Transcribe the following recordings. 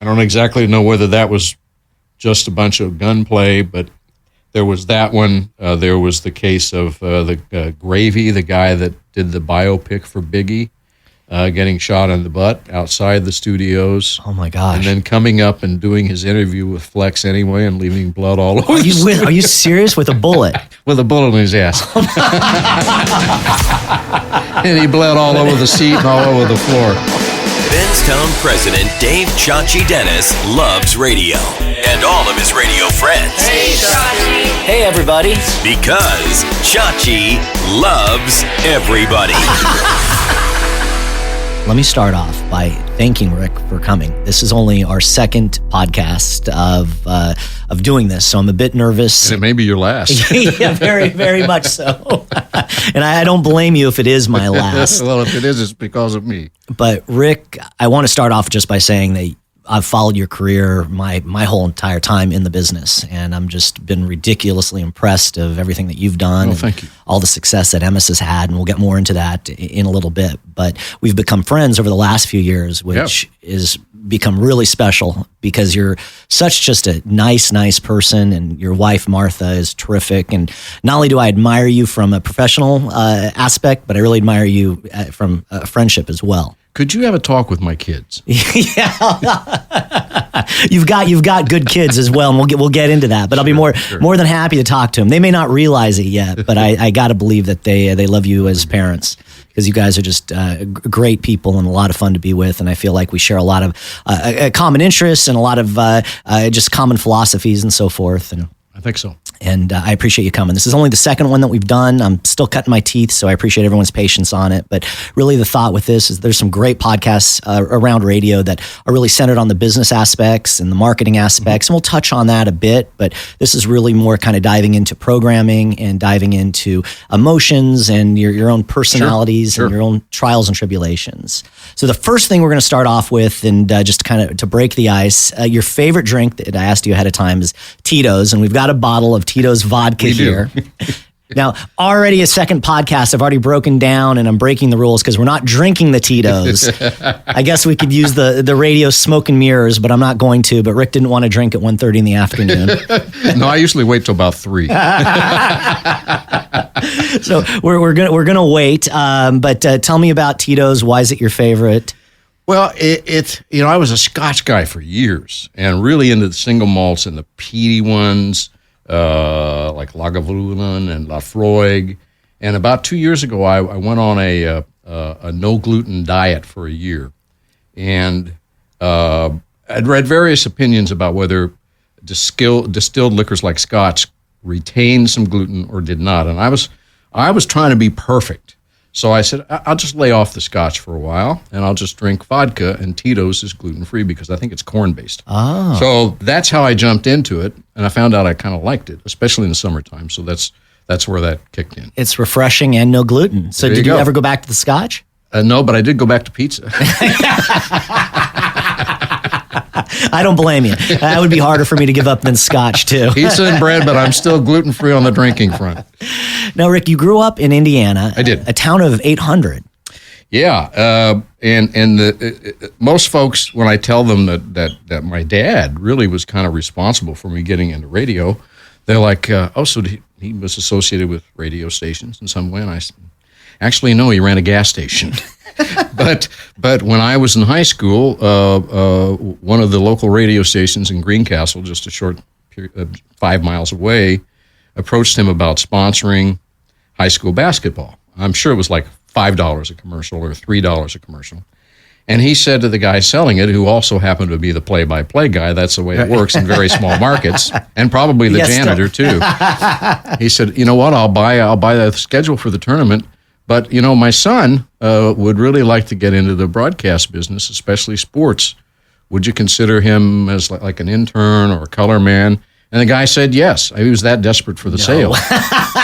I don't exactly know whether that was just a bunch of gunplay, but there was that one. There was the case of the Gravy, the guy that did the biopic for Biggie, getting shot in the butt outside the studios. Oh my gosh! And then coming up and doing his interview with Flex anyway, and leaving blood all over. Are you serious? With a bullet? With a bullet in his ass. And he bled all over the seat and all over the floor. Benztown president Dave Chachi Dennis loves radio and all of his radio friends. Hey, Chachi. Hey, everybody. Because Chachi loves everybody. Let me start off by thanking Rick for coming. This is only our second podcast of doing this, so I'm a bit nervous. And it may be your last. Yeah, very, very much so. And I don't blame you if it is my last. Well, if it is, it's because of me. But Rick, I want to start off just by saying that I've followed your career my whole entire time in the business, and I'm just been ridiculously impressed of everything that you've done. Oh, thank you. All the success that Emmis has had, and we'll get more into that in a little bit. But we've become friends over the last few years, which is become really special because you're such just a nice person, and your wife, Martha, is terrific. And not only do I admire you from a professional aspect, but I really admire you from a friendship as well. Could you have a talk with my kids? Yeah, you've got good kids as well, and we'll get into that. But I'll be more than happy to talk to them. They may not realize it yet, but I got to believe that they love you as parents, because you guys are just great people and a lot of fun to be with. And I feel like we share a lot of common interests and a lot of just common philosophies and so forth. And I think so. And I appreciate you coming. This is only the second one that we've done. I'm still cutting my teeth, so I appreciate everyone's patience on it. But really the thought with this is there's some great podcasts around radio that are really centered on the business aspects and the marketing aspects, and we'll touch on that a bit. But this is really more kind of diving into programming and diving into emotions and your own personalities and your own trials and tribulations. So the first thing we're going to start off with, and just kind of to break the ice, your favorite drink that I asked you ahead of time is Tito's, and we've got a bottle of Tito's vodka here. Now, already a second podcast, I've already broken down, and I'm breaking the rules because we're not drinking the Tito's. I guess we could use the radio smoke and mirrors, but I'm not going to. But Rick didn't want to drink at 1:30 in the afternoon. No, I usually wait till about 3. So we're gonna wait. But tell me about Tito's. Why is it your favorite? Well, it's I was a Scotch guy for years, and really into the single malts and the peaty ones. Like Lagavulin and Lafroig. And about 2 years ago, I went on a no-gluten diet for a year. And I'd read various opinions about whether distilled liquors like Scotch retained some gluten or did not. And I was trying to be perfect. So I said, I'll just lay off the Scotch for a while, and I'll just drink vodka, and Tito's is gluten-free because I think it's corn-based. Oh. So that's how I jumped into it, and I found out I kind of liked it, especially in the summertime. So that's where that kicked in. It's refreshing and no gluten. So did you ever go back to the Scotch? No, but I did go back to pizza. I don't blame you. That would be harder for me to give up than Scotch, too. Pizza and bread, but I'm still gluten-free on the drinking front. Now, Rick, you grew up in Indiana. I did. A town of 800. Yeah, and most folks, when I tell them that my dad really was kind of responsible for me getting into radio, they're like, so he was associated with radio stations in some way? And I said, actually, no, he ran a gas station. But when I was in high school, one of the local radio stations in Greencastle, just a short period, 5 miles away, approached him about sponsoring high school basketball. I'm sure it was like $5 a commercial or $3 a commercial. And he said to the guy selling it, who also happened to be the play-by-play guy, that's the way it works in very small markets, and probably the janitor too. He said, you know what, I'll buy the schedule for the tournament, but my son would really like to get into the broadcast business, especially sports. Would you consider him as like an intern or a color man? And the guy said yes. He was that desperate for the sale.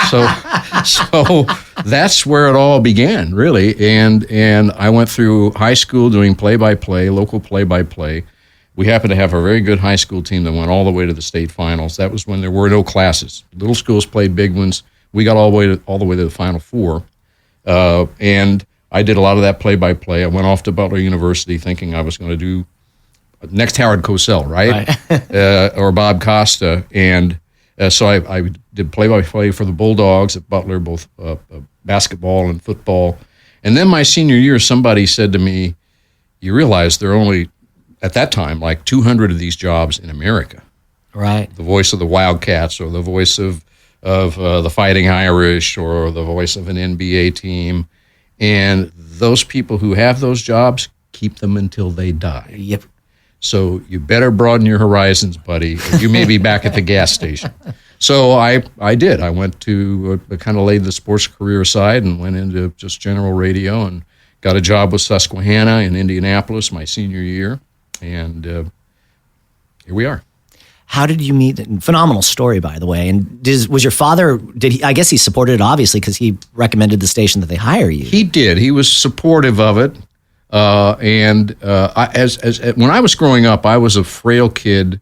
So that's where it all began, really. And I went through high school doing play-by-play, local play-by-play. We happened to have a very good high school team that went all the way to the state finals. That was when there were no classes. Little schools played big ones. We got all the way to the Final Four. And I did a lot of that play-by-play. I went off to Butler University thinking I was going to do next Howard Cosell, right? Or Bob Costa. And so I did play-by-play for the Bulldogs at Butler, both basketball and football. And then my senior year, somebody said to me, you realize there are only, at that time, like 200 of these jobs in America. Right. The voice of the Wildcats, or the voice of the Fighting Irish, or the voice of an NBA team. And those people who have those jobs keep them until they die. Yep. So you better broaden your horizons, buddy, or you may be back at the gas station. So I did. I went to kind of laid the sports career aside and went into just general radio and got a job with Susquehanna in Indianapolis my senior year. And here we are. How did you meet? Phenomenal story, by the way. And was your father? I guess he supported it, obviously, because he recommended the station that they hire you. He did. He was supportive of it. When I was growing up, I was a frail kid.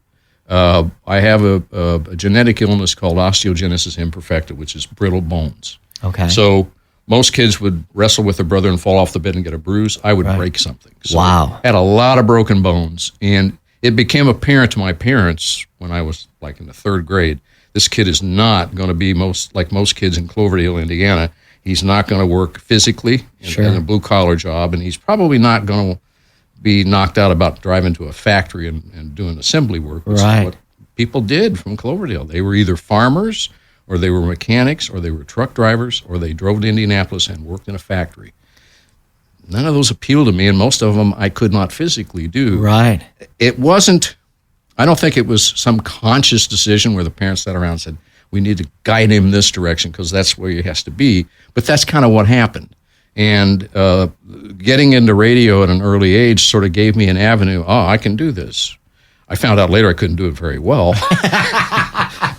I have a genetic illness called osteogenesis imperfecta, which is brittle bones. Okay. So most kids would wrestle with their brother and fall off the bed and get a bruise. I would break something. So wow. I had a lot of broken bones, and it became apparent to my parents when I was like in the third grade, this kid is not going to be like most kids in Cloverdale, Indiana. He's not going to work physically in a blue-collar job, and he's probably not going to be knocked out about driving to a factory and doing assembly work. Which is what people did from Cloverdale. They were either farmers, or they were mechanics, or they were truck drivers, or they drove to Indianapolis and worked in a factory. None of those appealed to me, and most of them I could not physically do. Right. It wasn't, I don't think it was some conscious decision where the parents sat around and said, we need to guide him this direction because that's where he has to be. But that's kind of what happened. And getting into radio at an early age sort of gave me an avenue. Oh, I can do this. I found out later I couldn't do it very well.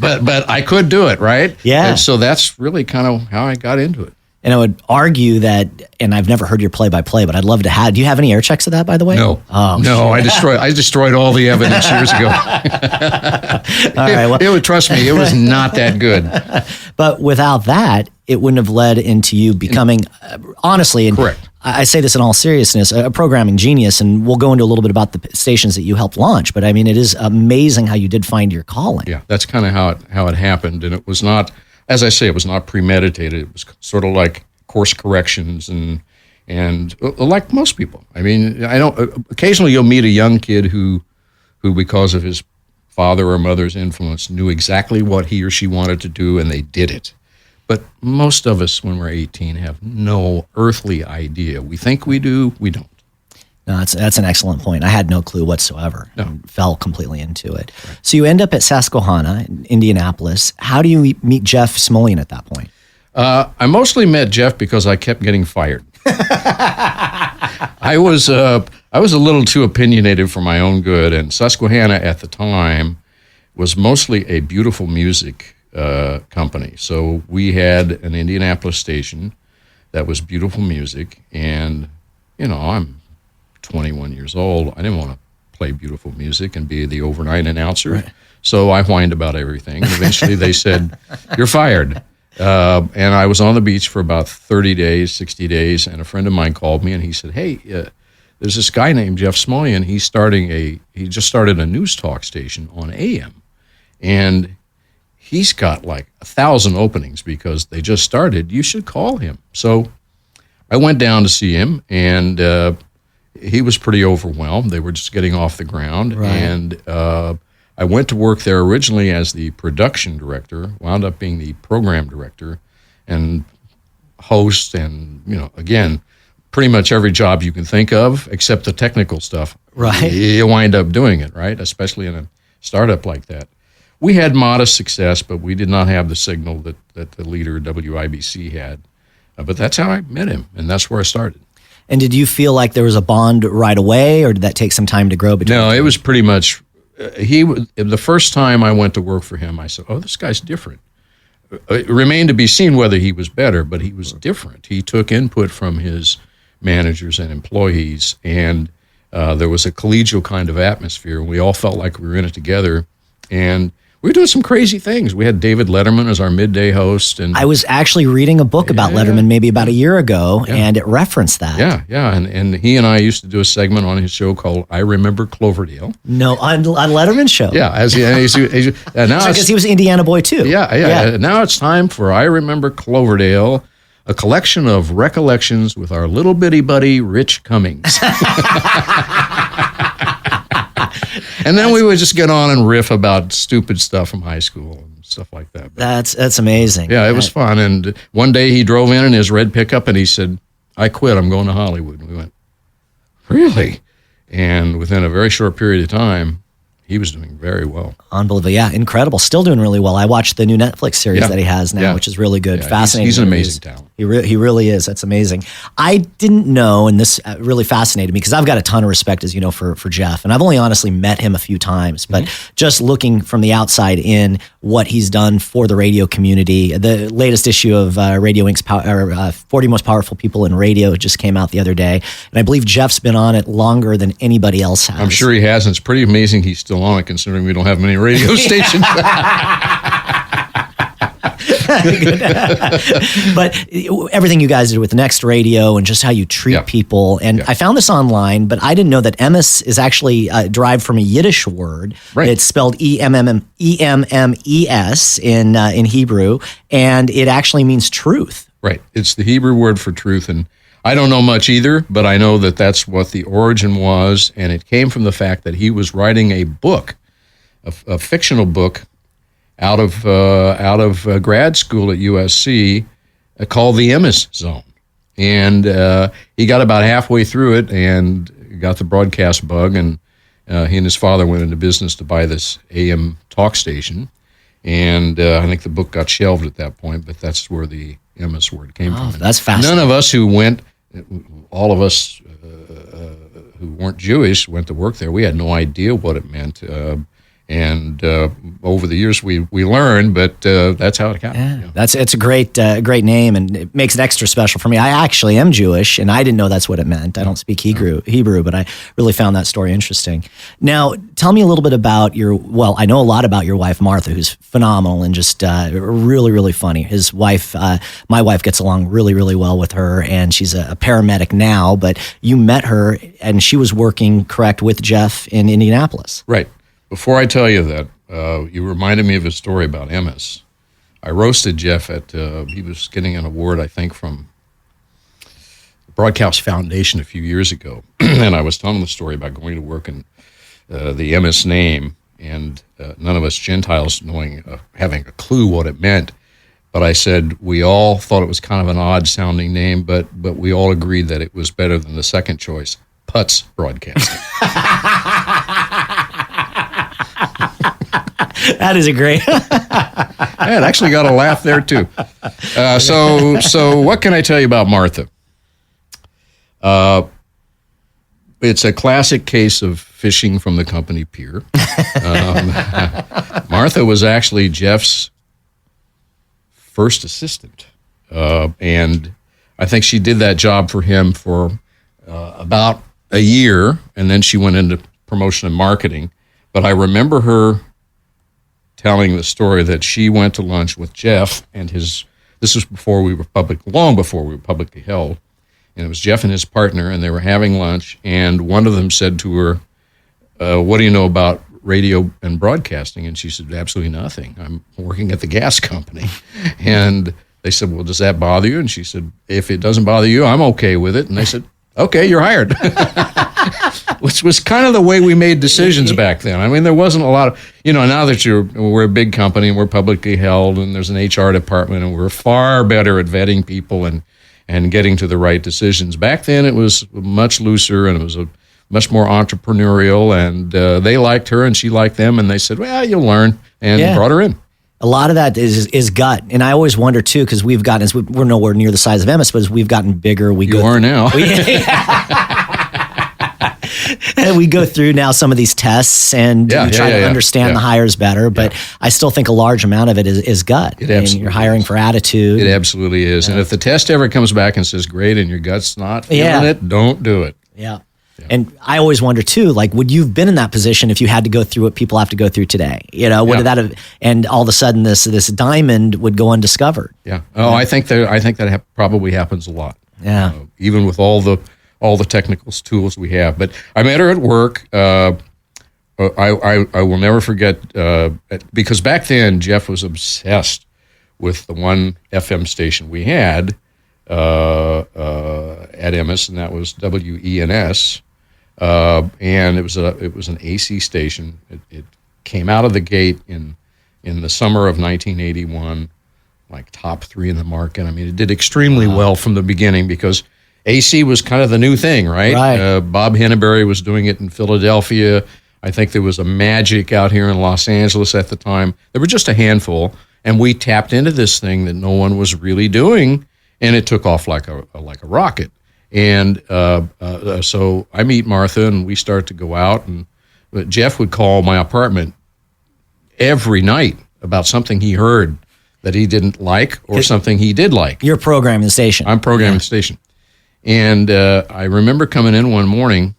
but I could do it, right? Yeah. And so that's really kind of how I got into it. And I would argue that, and I've never heard your play-by-play, but I'd love to have. Do you have any air checks of that, by the way? No. Oh, no, shit. I destroyed all the evidence years ago. All right, well, trust me, it was not that good. But without that, it wouldn't have led into you becoming, honestly, and correct. I say this in all seriousness, a programming genius, and we'll go into a little bit about the stations that you helped launch. But I mean, it is amazing how you did find your calling. Yeah, that's kind of how it happened, and it was not. As I say, it was not premeditated. It was sort of like course corrections and like most people. I mean, I don't. Occasionally, you'll meet a young kid who because of his father or mother's influence knew exactly what he or she wanted to do, and they did it. But most of us, when we're 18, have no earthly idea. We think we do. We don't. No, that's an excellent point. I had no clue whatsoever. No. And fell completely into it. Right. So you end up at Susquehanna, in Indianapolis. How do you meet Jeff Smulyan at that point? I mostly met Jeff because I kept getting fired. I was a little too opinionated for my own good, and Susquehanna at the time was mostly a beautiful music company. So we had an Indianapolis station that was beautiful music, and I'm 21 years old. I didn't want to play beautiful music and be the overnight announcer. Right. So I whined about everything. And eventually they said, you're fired. And I was on the beach for about 30 days, 60 days, and a friend of mine called me and he said, hey, there's this guy named Jeff Smulyan. He just started a news talk station on AM. And he's got like 1,000 openings because they just started. You should call him. So I went down to see him, and he was pretty overwhelmed. They were just getting off the ground. Right. And I went to work there originally as the production director, wound up being the program director and host, and, again, pretty much every job you can think of except the technical stuff. Right. You wind up doing it, right? Especially in a startup like that. We had modest success, but we did not have the signal that the leader, WIBC, had. But that's how I met him, and that's where I started. And did you feel like there was a bond right away, or did that take some time to grow between No, you? it was pretty much, the first time I went to work for him, I said, oh, this guy's different. It remained to be seen whether he was better, but he was different. He took input from his managers and employees, and there was a collegial kind of atmosphere. We all felt like we were in it together. And We were doing some crazy things. We had David Letterman as our midday host. And I was actually reading a book about Letterman maybe about a year ago, and it referenced that. Yeah. And he and I used to do a segment on his show called I Remember Cloverdale. No, on Letterman's show. Yeah. And now because he was an Indiana boy, too. Yeah. Now it's time for I Remember Cloverdale, a collection of recollections with our little bitty buddy, Rich Cummings. And then we would just get on and riff about stupid stuff from high school and stuff like that. That's amazing. Yeah, it was fun. And one day he drove in his red pickup and he said, I quit. I'm going to Hollywood. And we went, really? And within a very short period of time, he was doing very well. Unbelievable. Yeah, incredible. Still doing really well. I watched the new Netflix series that he has now, which is really good. Yeah, fascinating. He's an amazing talent. He really is. That's amazing. I didn't know, and this really fascinated me because I've got a ton of respect, as you know, for Jeff. And I've only honestly met him a few times, but just looking from the outside in, what he's done for the radio community. The latest issue of Radio Inc.'s 40 Most Powerful People in Radio just came out the other day. And I believe Jeff's been on it longer than anybody else has. I'm sure he has. And it's pretty amazing he's still on it, considering we don't have many radio stations. But everything you guys did with Next Radio and just how you treat people. And I found this online, but I didn't know that Emmis is actually derived from a Yiddish word. Right. It's spelled E-M-M-E-S in Hebrew, and it actually means truth. Right. It's the Hebrew word for truth. And I don't know much either, but I know that that's what the origin was. And it came from the fact that he was writing a book, a fictional book, out of grad school at USC called the Emmis Zone. And he got about halfway through it and got the broadcast bug, and he and his father went into business to buy this AM talk station. And I think the book got shelved at that point, but that's where the Emmis word came from. That's fascinating. None of us who went, all of us who weren't Jewish, went to work there. We had no idea what it meant. And over the years we learned, but that's how it happened. Yeah. It's a great name, and it makes it extra special for me. I actually am Jewish, and I didn't know that's what it meant. I don't speak Hebrew, but I really found that story interesting. Now, tell me a little bit about I know a lot about your wife, Martha, who's phenomenal and just really, really funny. His wife, my wife, gets along really, really well with her, and she's a paramedic now, but you met her, and she was working, correct, with Jeff in Indianapolis. Right. Before I tell you that, you reminded me of a story about Emmis. I roasted Jeff he was getting an award, I think, from the Broadcast Foundation a few years ago. And I was telling the story about going to work in the Emmis name, and none of us Gentiles having a clue what it meant. But I said we all thought it was kind of an odd-sounding name, but we all agreed that it was better than the second choice, Putz Broadcasting. That is a great. It actually got a laugh there too. So what can I tell you about Martha? It's a classic case of fishing from the company pier. Martha was actually Jeff's first assistant, and I think she did that job for him for about a year, and then she went into promotion and marketing. But I remember her telling the story that she went to lunch with Jeff and this was long before we were publicly held, and it was Jeff and his partner, and they were having lunch, and one of them said to her, what do you know about radio and broadcasting? And she said, absolutely nothing. I'm working at the gas company. And they said, well, does that bother you? And she said, if it doesn't bother you, I'm okay with it. And they said, okay, you're hired. Which was kind of the way we made decisions back then. I mean, there wasn't a lot of, now that we're a big company and we're publicly held and there's an HR department and we're far better at vetting people and getting to the right decisions. Back then it was much looser and it was much more entrepreneurial, and they liked her and she liked them, and they said, well, you'll learn, and brought her in. A lot of that is gut. And I always wonder, too, because we're nowhere near the size of Emmis, but as we've gotten bigger, you are now. And we go through now some of these tests and we try to understand the hires better, but I still think a large amount of it is gut. It absolutely you're hiring for attitude. It absolutely is. And if the test ever comes back and says, great, and your gut's not feeling it, don't do it. Yeah. And I always wonder too, like, would you have been in that position if you had to go through what people have to go through today? Would that have, and all of a sudden this diamond would go undiscovered? Yeah. Oh, I think that probably happens a lot. Yeah. Even with all the technical tools we have. But I met her at work. I will never forget, because back then Jeff was obsessed with the one FM station we had at Emmis, and that was WENS. And it was an AC station. It came out of the gate in the summer of 1981, like top 3 in the market. I mean, it did extremely well from the beginning because AC was kind of the new thing, right? Bob Henneberry was doing it in Philadelphia. I think there was a Magic out here in Los Angeles at the time. There were just a handful, and we tapped into this thing that no one was really doing, and it took off like a rocket. And so I meet Martha, and we start to go out, and Jeff would call my apartment every night about something he heard that he didn't like or something he did like. You're programming the station. I'm programming the station. And I remember coming in one morning,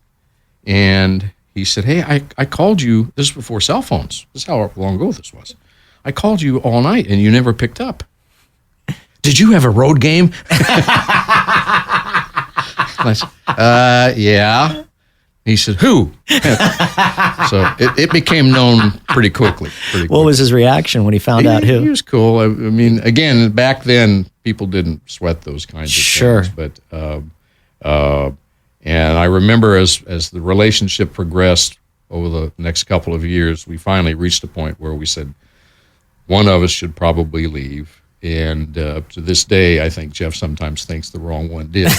and he said, "Hey, I called you." This is before cell phones. This is how long ago this was. "I called you all night, and you never picked up. Did you have a road game?" I said, "Yeah." He said, "Who?" So it became known pretty quickly. What was his reaction when he found out who? He was cool. I mean, again, back then, people didn't sweat those kinds of things. But and I remember as the relationship progressed over the next couple of years, we finally reached a point where we said one of us should probably leave. And to this day, I think Jeff sometimes thinks the wrong one did.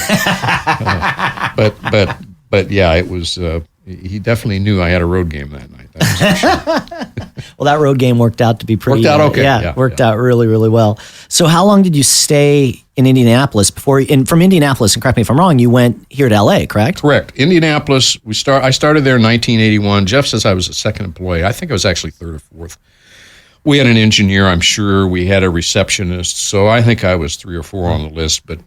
But yeah, it was. He definitely knew I had a road game that night. That was for sure. Well, that road game worked out to be pretty. Worked out okay. Worked out really, really well. So, how long did you stay in Indianapolis before? And from Indianapolis, and correct me if I'm wrong, you went here to LA, correct? Correct. Indianapolis. I started there in 1981. Jeff says I was a second employee. I think I was actually third or fourth. We had an engineer, I'm sure. We had a receptionist. So I think I was 3 or 4 on the list, but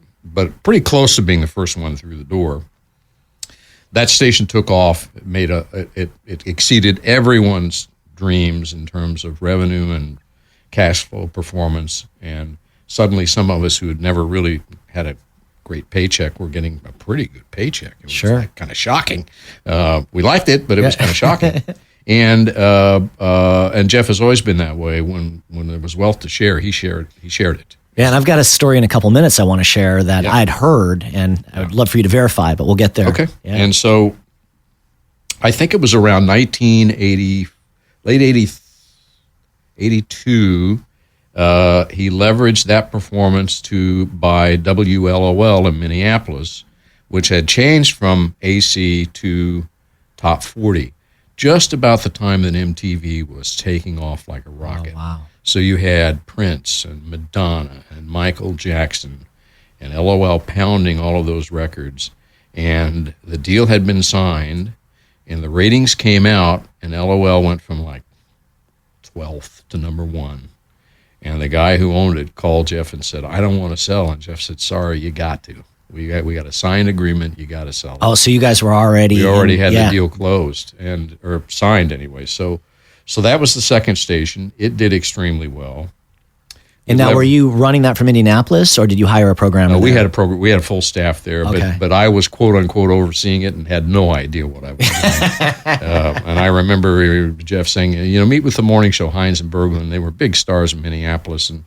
pretty close to being the first one through the door. That station took off. It exceeded everyone's dreams in terms of revenue and cash flow performance. And suddenly, some of us who had never really had a great paycheck were getting a pretty good paycheck. It was kind of shocking. We liked it, but it was kind of shocking. And Jeff has always been that way. When there was wealth to share, he shared it. Yeah, and I've got a story in a couple minutes I want to share that I'd heard, and I would love for you to verify, but we'll get there. Okay. Yeah. And so I think it was around 1980, late 82, he leveraged that performance to buy WLOL in Minneapolis, which had changed from AC to Top 40, just about the time that MTV was taking off like a rocket. Oh, wow. So you had Prince and Madonna and Michael Jackson and LOL pounding all of those records. And the deal had been signed, and the ratings came out, and LOL went from like 12th to number 1. And the guy who owned it called Jeff and said, "I don't want to sell." And Jeff said, "Sorry, you got to. We got a signed agreement. You got to sell it." Oh, so you guys were already... We already had the deal closed, or signed anyway. So that was the second station. It did extremely well. And now, were you running that from Indianapolis, or did you hire a programmer? No, we had a program. We had a full staff there, but I was quote unquote overseeing it and had no idea what I was doing. And I remember Jeff saying, "Meet with the morning show, Hines and Berglund. They were big stars in Minneapolis." And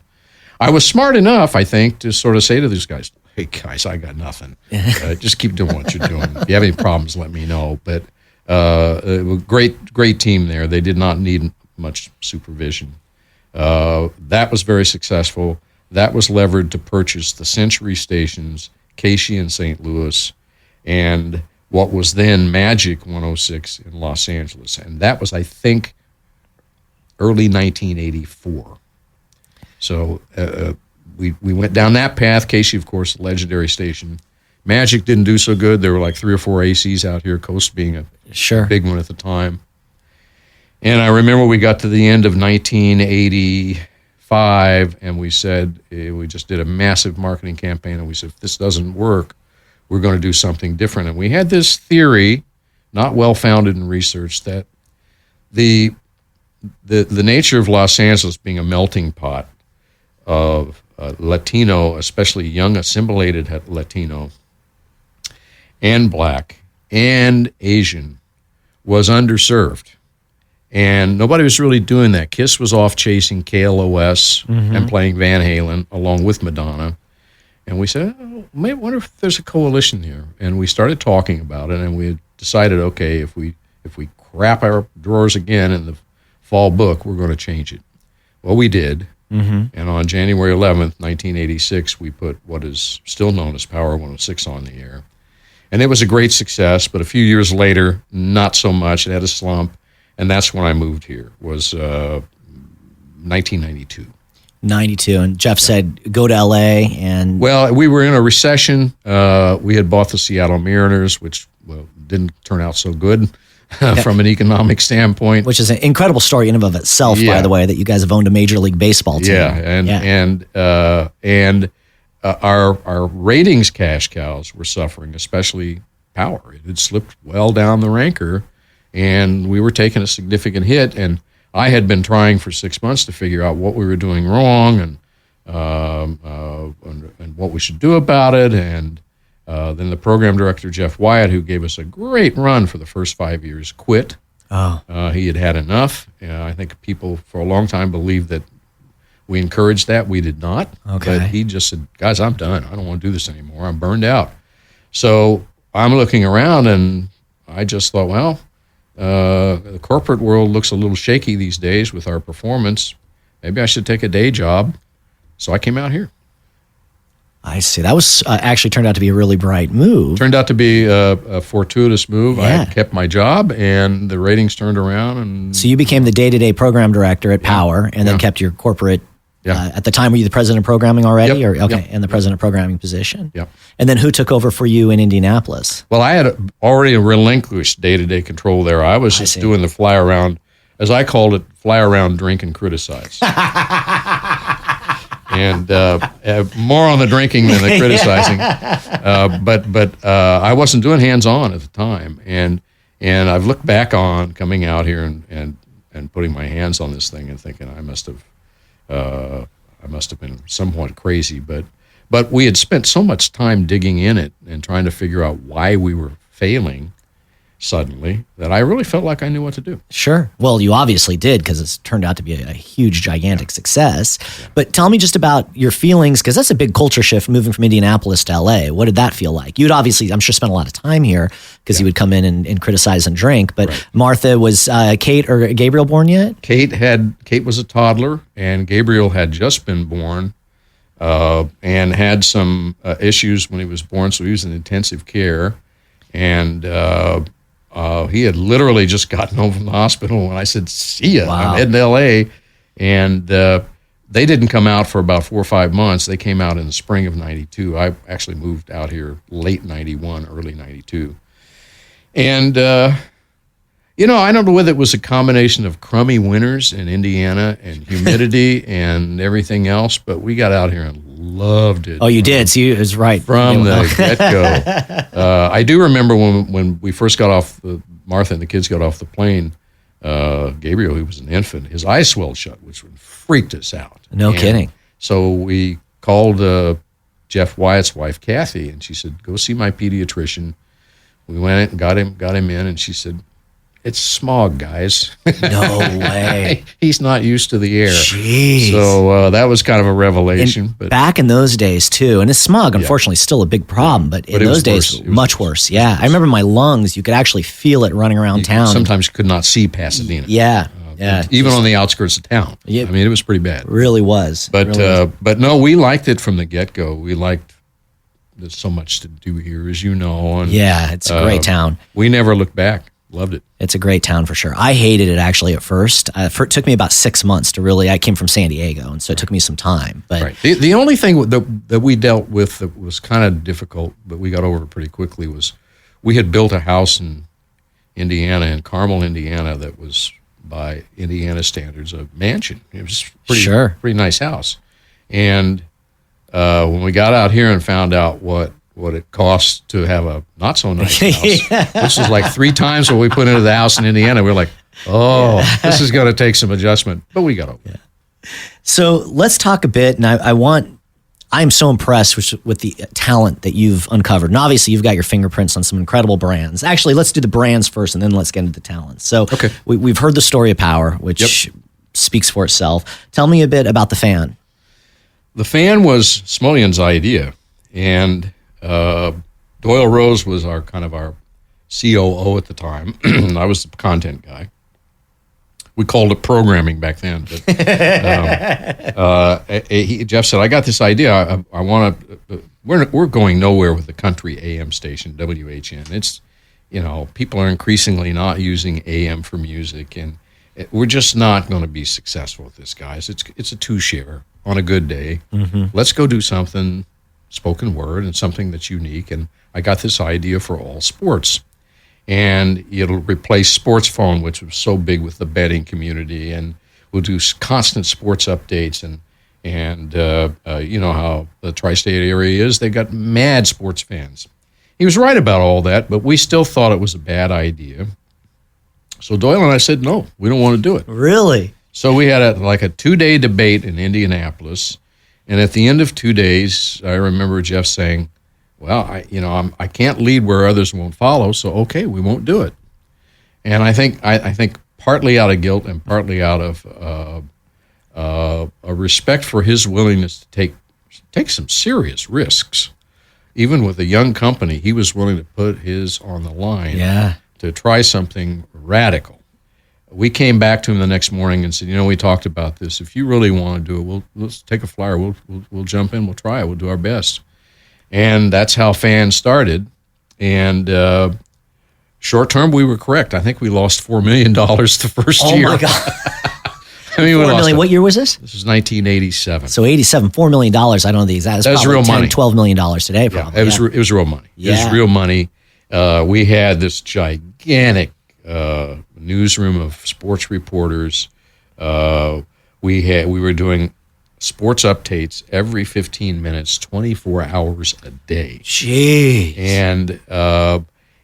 I was smart enough, I think, to sort of say to these guys, "Hey guys, I got nothing. Just keep doing what you're doing. If you have any problems, let me know." But great team there. They did not need much supervision. That was very successful. That was levered to purchase the Century stations, Casey in St. Louis, and what was then Magic 106 in Los Angeles. And that was, I think, early 1984. So we went down that path. Casey, of course, the legendary station. Magic didn't do so good. There were like 3 or 4 ACs out here, Coast being a big one at the time. And I remember we got to the end of 1985, and we said, we just did a massive marketing campaign, and we said, if this doesn't work, we're going to do something different. And we had this theory not well founded in research, that the nature of Los Angeles being a melting pot of Latino, especially young assimilated Latino, and Black and Asian, was underserved. And nobody was really doing that. Kiss was off chasing KLOS and playing Van Halen along with Madonna. And we said, oh, I wonder if there's a coalition here. And we started talking about it, and we decided, okay, if we crap our drawers again in the fall book, we're going to change it. Well, we did. And on January 11th, 1986, we put what is still known as Power 106 on the air. And it was a great success, but a few years later, not so much. It had a slump, and that's when I moved here, was 1992. 92, and Jeff said, go to L.A. and... Well, we were in a recession. We had bought the Seattle Mariners, which didn't turn out so good from an economic standpoint. Which is an incredible story in and of itself, by the way, that you guys have owned a Major League Baseball team. And our ratings cash cows were suffering, especially Power. It had slipped well down the ranker, and we were taking a significant hit. And I had been trying for 6 months to figure out what we were doing wrong and what we should do about it. And then the program director, Jeff Wyatt, who gave us a great run for the first 5 years, quit. He had enough. I think people for a long time believed that we encouraged that. We did not. Okay. But he just said, guys, I'm done. I don't want to do this anymore. I'm burned out. So I'm looking around, and I just thought, well, the corporate world looks a little shaky these days with our performance. Maybe I should take a day job. So I came out here. I see. That was actually turned out to be a really bright move. Turned out to be a fortuitous move. Yeah. I kept my job, and the ratings turned around. And so you became the day-to-day program director at Power, and then kept your corporate. At the time, were you the president of programming already? Yep. In the president of programming position. Yep. And then who took over for you in Indianapolis? Well, I had already relinquished day-to-day control there. I was just doing the fly around, as I called it, fly around, drink, and criticize. And more on the drinking than the criticizing. But I wasn't doing hands-on at the time. And I've looked back on coming out here and putting my hands on this thing and thinking I must have been somewhat crazy. But we had spent so much time digging in it and trying to figure out why we were failing suddenly that I really felt like I knew what to do. Sure. Well, you obviously did, because it's turned out to be a huge, gigantic success. Yeah. But tell me just about your feelings, because that's a big culture shift moving from Indianapolis to LA. What did that feel like? You'd obviously, I'm sure, spent a lot of time here because you would come in and criticize and drink. But Martha, was Kate or Gabriel born yet? Kate was a toddler, and Gabriel had just been born and had some issues when he was born, so he was in intensive care. And he had literally just gotten home from the hospital when I said, see ya, I'm heading to L.A. And they didn't come out for about 4 or 5 months. They came out in the spring of 92. I actually moved out here late 91, early 92. And, I don't know whether it was a combination of crummy winters in Indiana and humidity and everything else, but we got out here and loved it. Oh, you did? See, it was right. From the get-go. I do remember when we first got off, Martha and the kids got off the plane, Gabriel, who was an infant, his eyes swelled shut, which freaked us out. No kidding. So we called Jeff Wyatt's wife, Kathy, and she said, go see my pediatrician. We went and got him in, and she said, it's smog, guys. No way. He's not used to the air. Jeez. So that was kind of a revelation. But back in those days, too, and smog, unfortunately, is still a big problem, but in those days, much worse. Yeah, I remember my lungs, you could actually feel it running around town. Sometimes you could not see Pasadena. Yeah. Even on the outskirts of town. Yeah, I mean, it was pretty bad. It really was. But no, we liked it from the get-go. We liked there's so much to do here, as you know. And, it's a great town. We never looked back. Loved it. It's a great town for sure. I hated it actually at first. It took me about 6 months to really, I came from San Diego, and so it took me some time. But the only thing that we dealt with that was kind of difficult, but we got over it pretty quickly, was we had built a house in Indiana, in Carmel, Indiana, that was by Indiana standards a mansion. It was pretty nice house. And when we got out here and found out what what it costs to have a not so nice house. This is like 3 times what we put into the house in Indiana. We're like, this is going to take some adjustment, but we got over it. So let's talk a bit, and I am so impressed with the talent that you've uncovered. And obviously, you've got your fingerprints on some incredible brands. Actually, let's do the brands first, and then let's get into the talent. So we've heard the story of Power, which speaks for itself. Tell me a bit about The Fan. The Fan was Smulyan's idea, and Doyle Rose was our COO at the time. I was the content guy. We called it programming back then. But, Jeff said, "I got this idea. I want to. We're going nowhere with the country AM station WHN. It's, people are increasingly not using AM for music, and we're just not going to be successful with this, guys. It's a 2-share on a good day. Mm-hmm. Let's go do something spoken word and something that's unique. And I got this idea for all sports." And it'll replace Sports Phone, which was so big with the betting community, and we'll do constant sports updates. And you know how the tri-state area is; they got mad sports fans. He was right about all that, but we still thought it was a bad idea. So Doyle and I said, "No, we don't want to do it." Really? So we had a 2-day debate in Indianapolis, and at the end of 2 days, I remember Jeff saying, "Well, I can't lead where others won't follow, so okay, we won't do it." And I think partly out of guilt and partly out of a respect for his willingness to take some serious risks, even with a young company, he was willing to put his on the line to try something radical. We came back to him the next morning and said, "We talked about this. If you really want to do it, let's take a flyer. We'll jump in. We'll try it. We'll do our best." And that's how fans started. And short term, we were correct. I think we lost $4 million the first year. Oh, my God. I mean, $4 million. What year was this? This was 1987. So 87, $4 million. I don't know the exact. That was real money. $12 million today, probably. Yeah, it was real money. Yeah. It was real money. We had this gigantic newsroom of sports reporters. We were doing sports updates every 15 minutes, 24 hours a day. Jeez.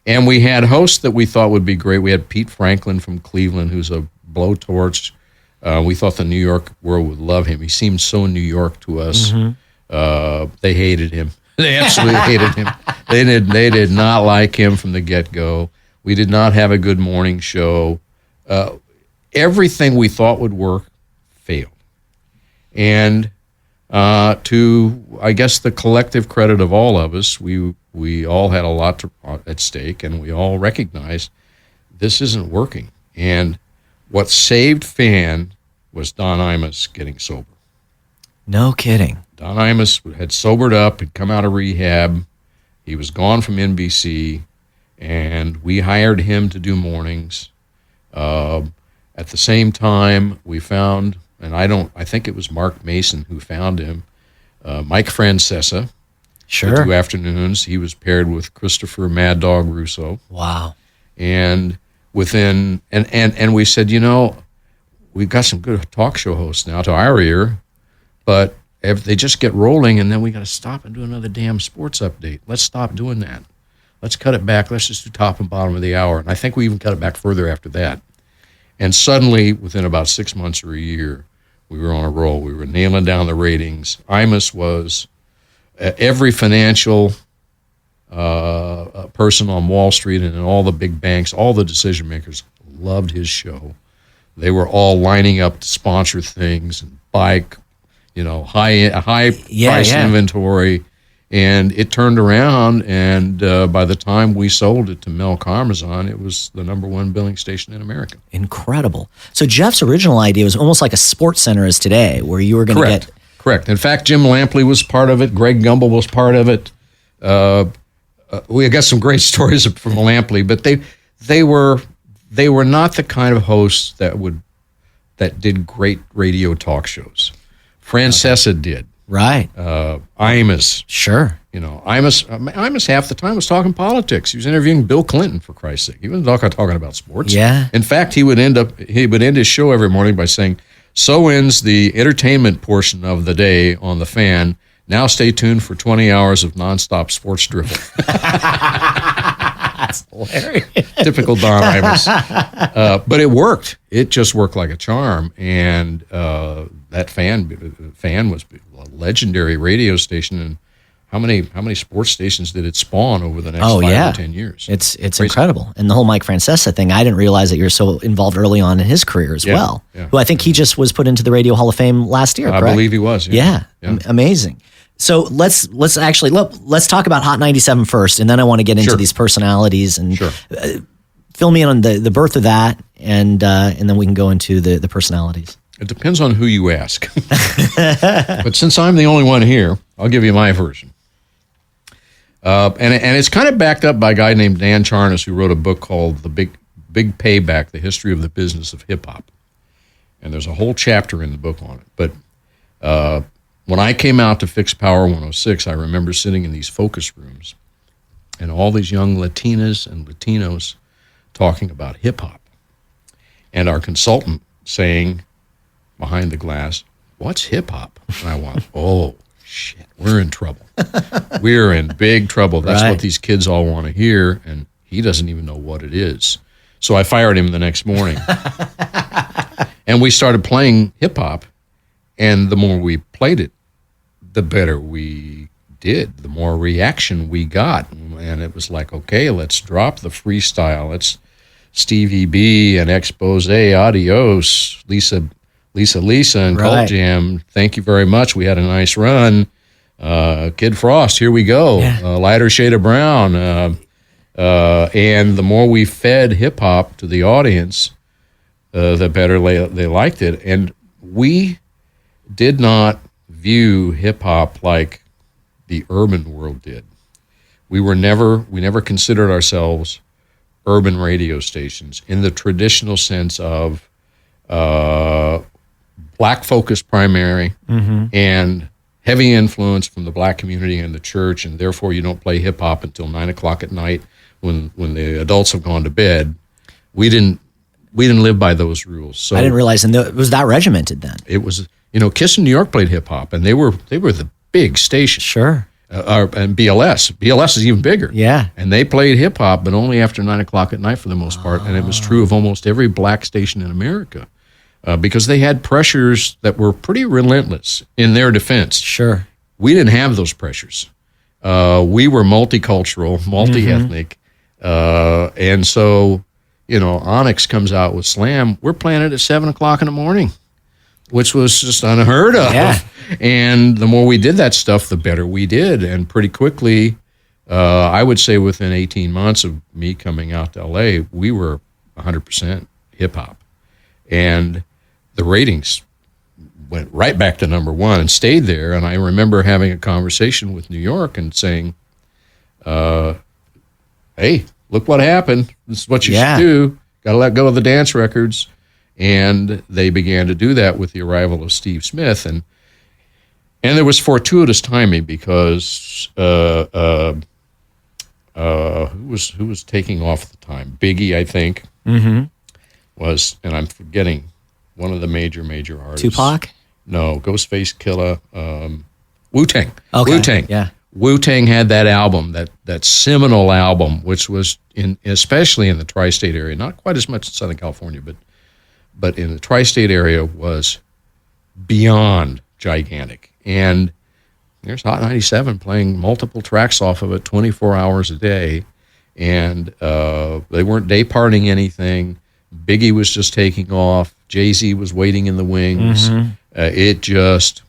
And we had hosts that we thought would be great. We had Pete Franklin from Cleveland, who's a blowtorch. We thought the New York world would love him. He seemed so New York to us. Mm-hmm. They hated him. They absolutely hated him. They did not like him from the get-go. We did not have a good morning show. Everything we thought would work failed. And to, I guess, the collective credit of all of us, we all had a lot at stake, and we all recognized this isn't working. And what saved Fan was Don Imus getting sober. No kidding. Don Imus had sobered up, had come out of rehab. He was gone from NBC, and we hired him to do mornings. At the same time, we found, and I think it was Mark Mason who found him, Mike Francesa. Sure. For 2 afternoons. He was paired with Christopher Mad Dog Russo. Wow. And we said, we've got some good talk show hosts now to our ear, but if they just get rolling, and then we got to stop and do another damn sports update. Let's stop doing that. Let's cut it back. Let's just do top and bottom of the hour. And I think we even cut it back further after that. And suddenly, within about 6 months or a year, we were on a roll. We were nailing down the ratings. Imus was every financial person on Wall Street and in all the big banks, all the decision makers loved his show. They were all lining up to sponsor things and buy, high price inventory. And it turned around, and by the time we sold it to Mel Karmazin, it was the #1 billing station in America. Incredible. So Jeff's original idea was almost like a sports center is today, where you were going to get... Correct. In fact, Jim Lampley was part of it. Greg Gumble was part of it. We got some great stories from Lampley, but they were not the kind of hosts that did great radio talk shows. Francesa did. Right. Imus. Sure. Imus half the time was talking politics. He was interviewing Bill Clinton, for Christ's sake. He wasn't talking about sports. Yeah. In fact, he would end his show every morning by saying, "So ends the entertainment portion of the day on The Fan. Now stay tuned for 20 hours of nonstop sports drivel. That's hilarious. Typical Don Imus. But it worked. It just worked like a charm. And that fan was a legendary radio station. And how many sports stations did it spawn over the next 5 or 10 years? It's incredible. And the whole Mike Francesa thing, I didn't realize that you're so involved early on in his career as well. Yeah. Who I think he just was put into the Radio Hall of Fame last year, correct? I believe he was. Yeah. Amazing. So let's talk about Hot 97 first, and then I want to get into these personalities and fill me in on the birth of that, and then we can go into the personalities. It depends on who you ask. But since I'm the only one here, I'll give you my version. And it's kind of backed up by a guy named Dan Charnas, who wrote a book called The Big Payback, The History of the Business of Hip Hop. And there's a whole chapter in the book on it. But when I came out to fix Power 106, I remember sitting in these focus rooms and all these young Latinas and Latinos talking about hip hop. And our consultant saying behind the glass, "What's hip hop?" And I went, "Oh, shit, we're in trouble. We're in big trouble. That's what these kids all want to hear, and he doesn't even know what it is." So I fired him the next morning. And we started playing hip-hop, and the more we played it, the better we did, the more reaction we got. And it was like, okay, let's drop the freestyle. Let's Stevie B and Expose, adios, Lisa, and Cult Jam. Thank you very much. We had a nice run. Kid Frost, here we go. Lighter shade of brown. And the more we fed hip hop to the audience, the better they liked it. And we did not view hip hop like the urban world did. We never considered ourselves urban radio stations in the traditional sense of black focus primary and heavy influence from the black community and the church, and therefore you don't play hip hop until 9 o'clock at night when the adults have gone to bed. We didn't live by those rules. So I didn't realize, and it was that regimented then. It was, Kiss in New York played hip hop, and they were the big station. Sure. And BLS is even bigger. Yeah. And they played hip hop, but only after 9 o'clock at night for the most part. And it was true of almost every black station in America. Because they had pressures that were pretty relentless in their defense. Sure. We didn't have those pressures. We were multicultural, multi-ethnic. And so, Onyx comes out with Slam. We're playing it at 7 o'clock in the morning, which was just unheard of. Yeah. And the more we did that stuff, the better we did. And pretty quickly, I would say within 18 months of me coming out to LA, we were 100% hip-hop. And the ratings went right back to number one and stayed there. And I remember having a conversation with New York and saying, hey, look what happened. This is what you should do. Got to let go of the dance records. And they began to do that with the arrival of Steve Smith. And there was fortuitous timing because who was taking off at the time? Biggie, I think, was, and I'm forgetting one of the major artists. Tupac? No, Ghostface Killah, Wu-Tang. Okay. Wu-Tang. Yeah. Wu-Tang had that album, that seminal album, which was especially in the tri-state area, not quite as much in Southern California, but in the tri-state area was beyond gigantic. And there's Hot 97 playing multiple tracks off of it 24 hours a day. And they weren't day partying anything. Biggie was just taking off. Jay-Z was waiting in the wings. It just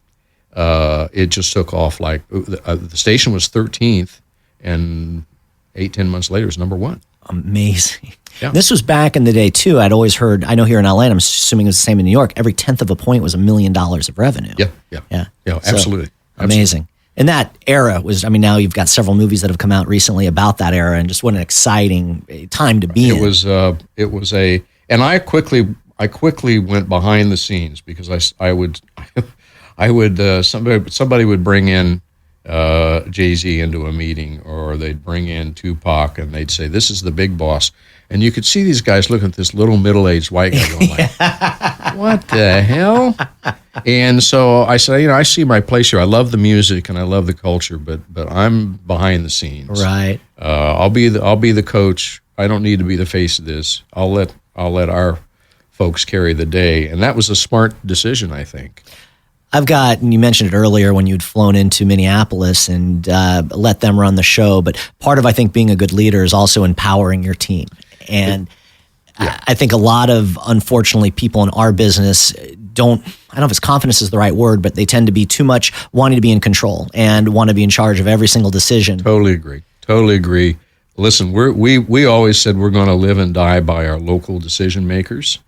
took off like the station was 13th, and 8-10 months later, it's number one. Amazing. Yeah. This was back in the day too. I'd always heard. I know here in LA, and I'm assuming it was the same in New York. Every 10th of a point was $1 million of revenue. Yeah, So, absolutely. Amazing. And that era was. I mean, now you've got several movies that have come out recently about that era, and just what an exciting time to be in. It was a, and I quickly went behind the scenes because I would somebody would bring in Jay-Z into a meeting, or they'd bring in Tupac and they'd say, "This is the big boss," And you could see these guys looking at this little middle-aged white guy going like, what the hell? And so I said, I see my place here. I love the music and I love the culture, but I'm behind the scenes. Right. I'll be the coach. I don't need to be the face of this. I'll let our folks carry the day. And that was a smart decision, I think. And you mentioned it earlier when you'd flown into Minneapolis and let them run the show, but part of, I think, being a good leader is also empowering your team. And I think a lot of, unfortunately, people in our business I don't know if it's confidence is the right word, but they tend to be too much wanting to be in control and want to be in charge of every single decision. Totally agree. Listen, we always said we're going to live and die by our local decision makers,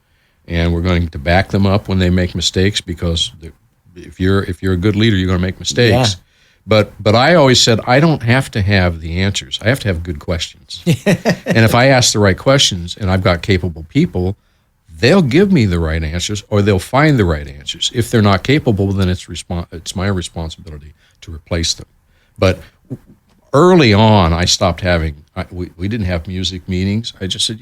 and we're going to back them up when they make mistakes, because if you're a good leader, you're going to make mistakes. Yeah. But I always said I don't have to have the answers. I have to have good questions. And if I ask the right questions and I've got capable people, they'll give me the right answers, or they'll find the right answers. If they're not capable, then it's my responsibility to replace them. But early on, I stopped having. We didn't have music meetings. I just said,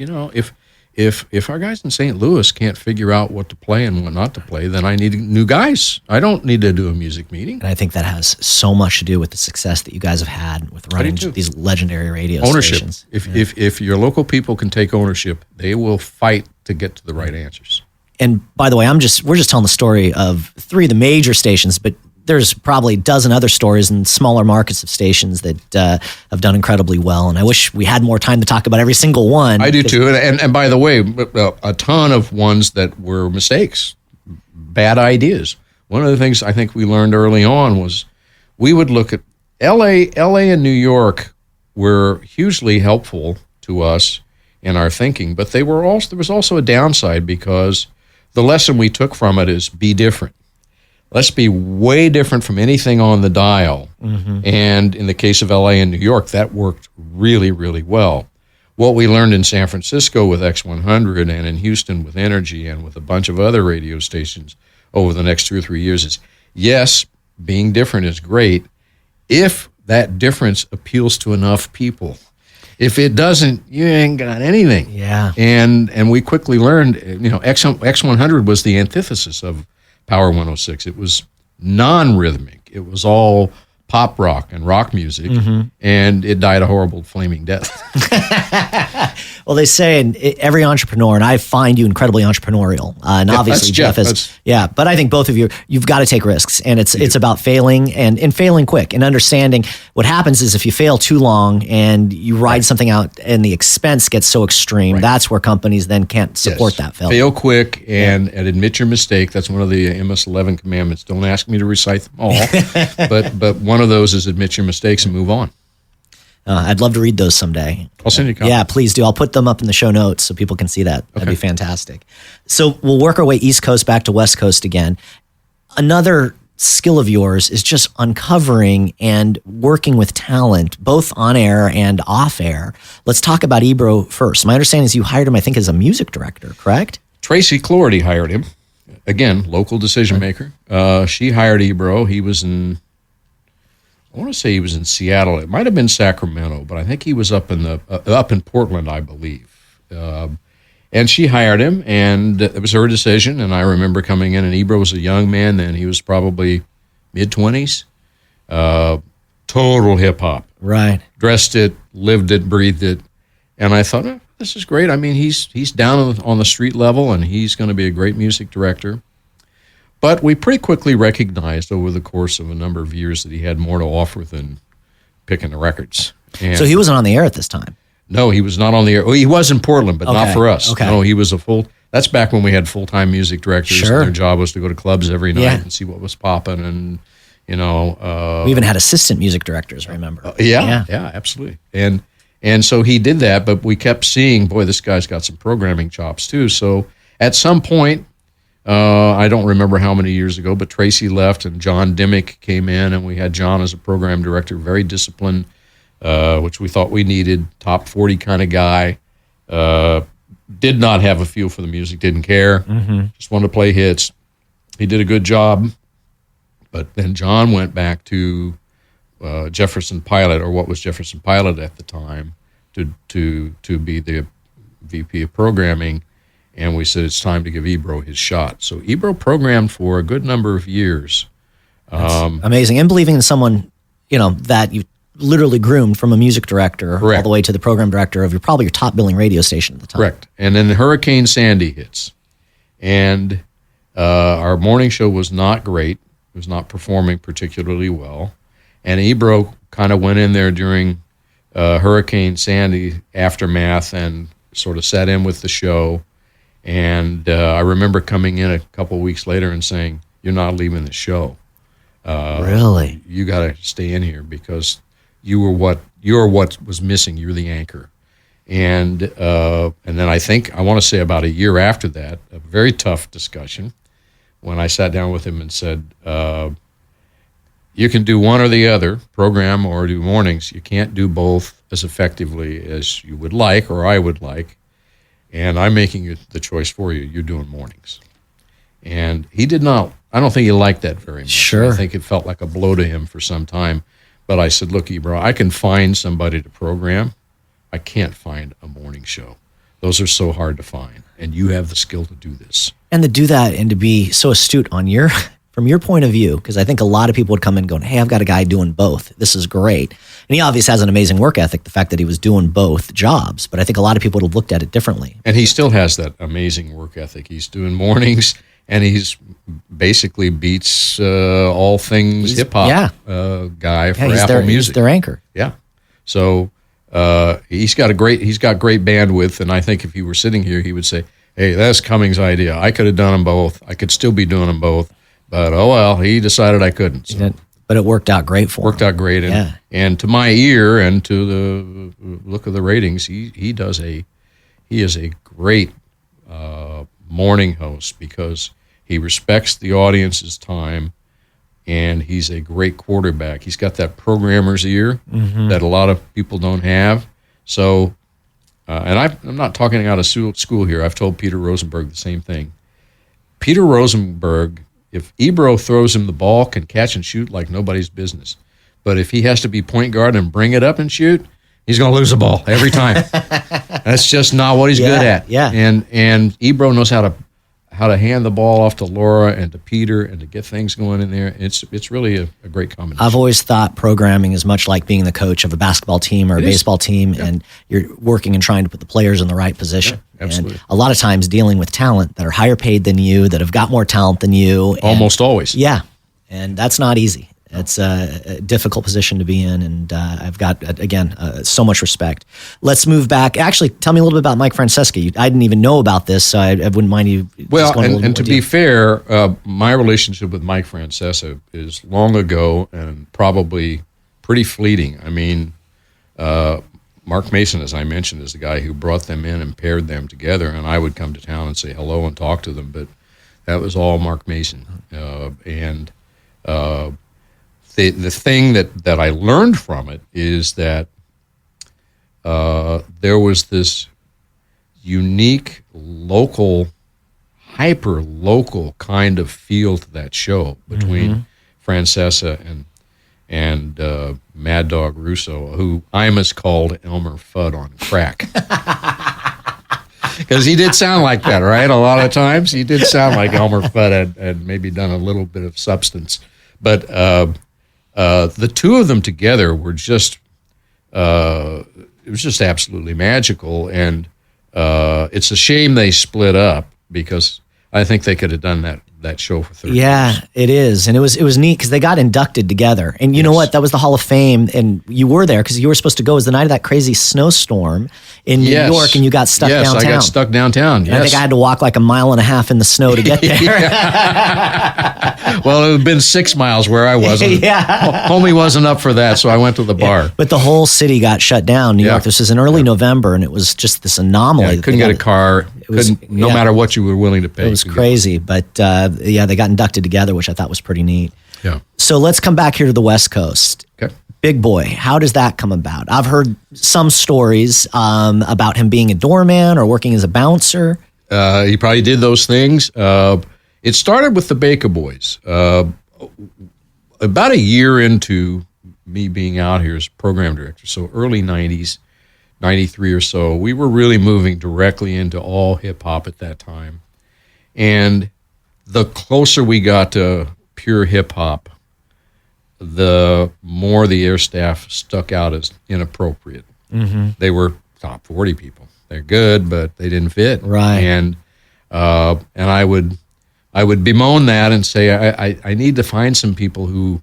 if our guys in St. Louis can't figure out what to play and what not to play, then I need new guys. I don't need to do a music meeting. And I think that has so much to do with the success that you guys have had with running these legendary radio stations. If your local people can take ownership, they will fight to get to the right answers. And by the way, we're just telling the story of 3 of the major stations, but there's probably a dozen other stories in smaller markets of stations that have done incredibly well. And I wish we had more time to talk about every single one. I do too. And by the way, a ton of ones that were mistakes, bad ideas. One of the things I think we learned early on was we would look at LA and New York were hugely helpful to us in our thinking, but there was also a downside, because the lesson we took from it is be different. Let's be way different from anything on the dial. Mm-hmm. And in the case of LA and New York, that worked really, really well. What we learned in San Francisco with X100 and in Houston with Energy and with a bunch of other radio stations over the next 2 or 3 years is, yes, being different is great if that difference appeals to enough people. If it doesn't, you ain't got anything. Yeah. And we quickly learned, X100 was the antithesis of Power 106. It was non-rhythmic. It was all pop rock and rock music, and it died a horrible flaming death. Well, they say in every entrepreneur, and I find you incredibly entrepreneurial, and obviously Jeff is. Yeah, but I think both of you've got to take risks, and it's about failing and failing quick, and understanding what happens is if you fail too long and you ride something out and the expense gets so extreme, that's where companies then can't support that failure. Fail quick and admit your mistake. That's one of the Emmis 11 commandments. Don't ask me to recite them all, but one of those is admit your mistakes and move on. I'd love to read those someday. I'll send you a copy. Yeah, please do. I'll put them up in the show notes so people can see that. That'd be fantastic. So we'll work our way East Coast back to West Coast again. Another skill of yours is just uncovering and working with talent, both on air and off air. Let's talk about Ebro first. My understanding is you hired him, I think, as a music director, correct? Tracy Cloherty hired him. Again, local decision maker. She hired Ebro. He was I want to say he was in Seattle. It might have been Sacramento, but I think he was up in Portland, I believe. And she hired him, and it was her decision. And I remember coming in, and Ebro was a young man then. He was probably mid-20s. Total hip-hop. Right. Dressed it, lived it, breathed it. And I thought, this is great. I mean, he's down on the street level, and he's going to be a great music director. But we pretty quickly recognized over the course of a number of years that he had more to offer than picking the records. And so he wasn't on the air at this time? No, he was not on the air. Well, he was in Portland, but not for us. Okay. No, he was that's back when we had full-time music directors. Sure. And their job was to go to clubs every night and see what was popping. And, we even had assistant music directors, I remember. Yeah, absolutely. And so he did that, but we kept seeing, boy, this guy's got some programming chops too. So at some point, I don't remember how many years ago, but Tracy left and John Dimick came in, and we had John as a program director, very disciplined, which we thought we needed, top 40 kind of guy. Did not have a feel for the music, didn't care, just wanted to play hits. He did a good job, but then John went back to Jefferson Pilot, or what was Jefferson Pilot at the time, to be the VP of programming, and we said it's time to give Ebro his shot. So Ebro programmed for a good number of years. Amazing. And believing in someone, that you literally groomed from a music director Correct. all the way to the program director of probably your top billing radio station at the time. Correct. And then Hurricane Sandy hits. And our morning show was not great. It was not performing particularly well. And Ebro kind of went in there during Hurricane Sandy aftermath and sort of sat in with the show. And I remember coming in a couple of weeks later and saying, "You're not leaving the show. Really? You got to stay in here because you're what was missing. You're the anchor." And then I want to say about a year after that, a very tough discussion when I sat down with him and said, "You can do one or the other, program or do mornings. You can't do both as effectively as you would like or I would like. And I'm making the choice for you. You're doing mornings." And he did not. I don't think he liked that very much. Sure. I think it felt like a blow to him for some time. But I said, "Look, Ebro, I can find somebody to program. I can't find a morning show. Those are so hard to find, and you have the skill to do this." And to do that and to be so astute from your point of view, because I think a lot of people would come in going, "Hey, I've got a guy doing both. This is great." And he obviously has an amazing work ethic, the fact that he was doing both jobs. But I think a lot of people would have looked at it differently. And he still has that amazing work ethic. He's doing mornings, and he's basically beats all things hip-hop guy for Apple Music. He's their anchor. Yeah. So he's got great bandwidth, and I think if he were sitting here, he would say, "Hey, that's Cummings' idea. I could have done them both. I could still be doing them both, but oh well, he decided I couldn't." So. But it worked out great for him. Worked out great, and to my ear and to the look of the ratings, he is a great morning host because he respects the audience's time, and he's a great quarterback. He's got that programmer's ear that a lot of people don't have. So, and I'm not talking out of school here. I've told Peter Rosenberg the same thing. Peter Rosenberg, if Ebro throws him the ball, can catch and shoot like nobody's business. But if he has to be point guard and bring it up and shoot, he's going to lose the ball every time. That's just not what he's good at. Yeah. And Ebro knows how to hand the ball off to Laura and to Peter and to get things going in there. It's really a great combination. I've always thought programming is much like being the coach of a basketball team or a baseball team, and you're working and trying to put the players in the right position. Yeah, absolutely. And a lot of times dealing with talent that are higher paid than you, that have got more talent than you. Almost always. Yeah, and that's not easy. It's a difficult position to be in, and I've got, again, so much respect. Let's move back. Actually, tell me a little bit about Mike Francesa. I didn't even know about this, so I wouldn't mind you Well, going a little and to more be deep. fair, my relationship with Mike Francesa is long ago and probably pretty fleeting. I mean, Mark Mason, as I mentioned, is the guy who brought them in and paired them together, and I would come to town and say hello and talk to them, but that was all Mark Mason. The thing that I learned from it is that there was this unique local, hyper-local kind of feel to that show between Francesa and Mad Dog Russo, who Imus called Elmer Fudd on crack. Because he did sound like that, right? A lot of times he did sound like Elmer Fudd had maybe done a little bit of substance. But the two of them together were just, it was just absolutely magical. And it's a shame they split up because I think they could have done that show for 30 years. Yeah, it is. And it was neat because they got inducted together. And you know what? That was the Hall of Fame. And you were there because you were supposed to go. It was the night of that crazy snowstorm in New York, and you got stuck downtown. Yes, I got stuck downtown. And I think I had to walk like a mile and a half in the snow to get there. Well, it had been 6 miles where I was. Homie wasn't up for that, so I went to the bar. But the whole city got shut down. New York. This was in early November, and it was just this anomaly. Couldn't get a car. No matter what you were willing to pay. It was crazy. But they got inducted together, which I thought was pretty neat. Yeah. So let's come back here to the West Coast. Okay. Big Boy, how does that come about? I've heard some stories about him being a doorman or working as a bouncer. He probably did those things. It started with the Baka Boyz. About a year into me being out here as program director, so early 90s, 93 or so, we were really moving directly into all hip-hop at that time. And the closer we got to pure hip-hop, the more the air staff stuck out as inappropriate. Mm-hmm. They were top 40 people. They're good, but they didn't fit. Right. And I would bemoan that and say I need to find some people who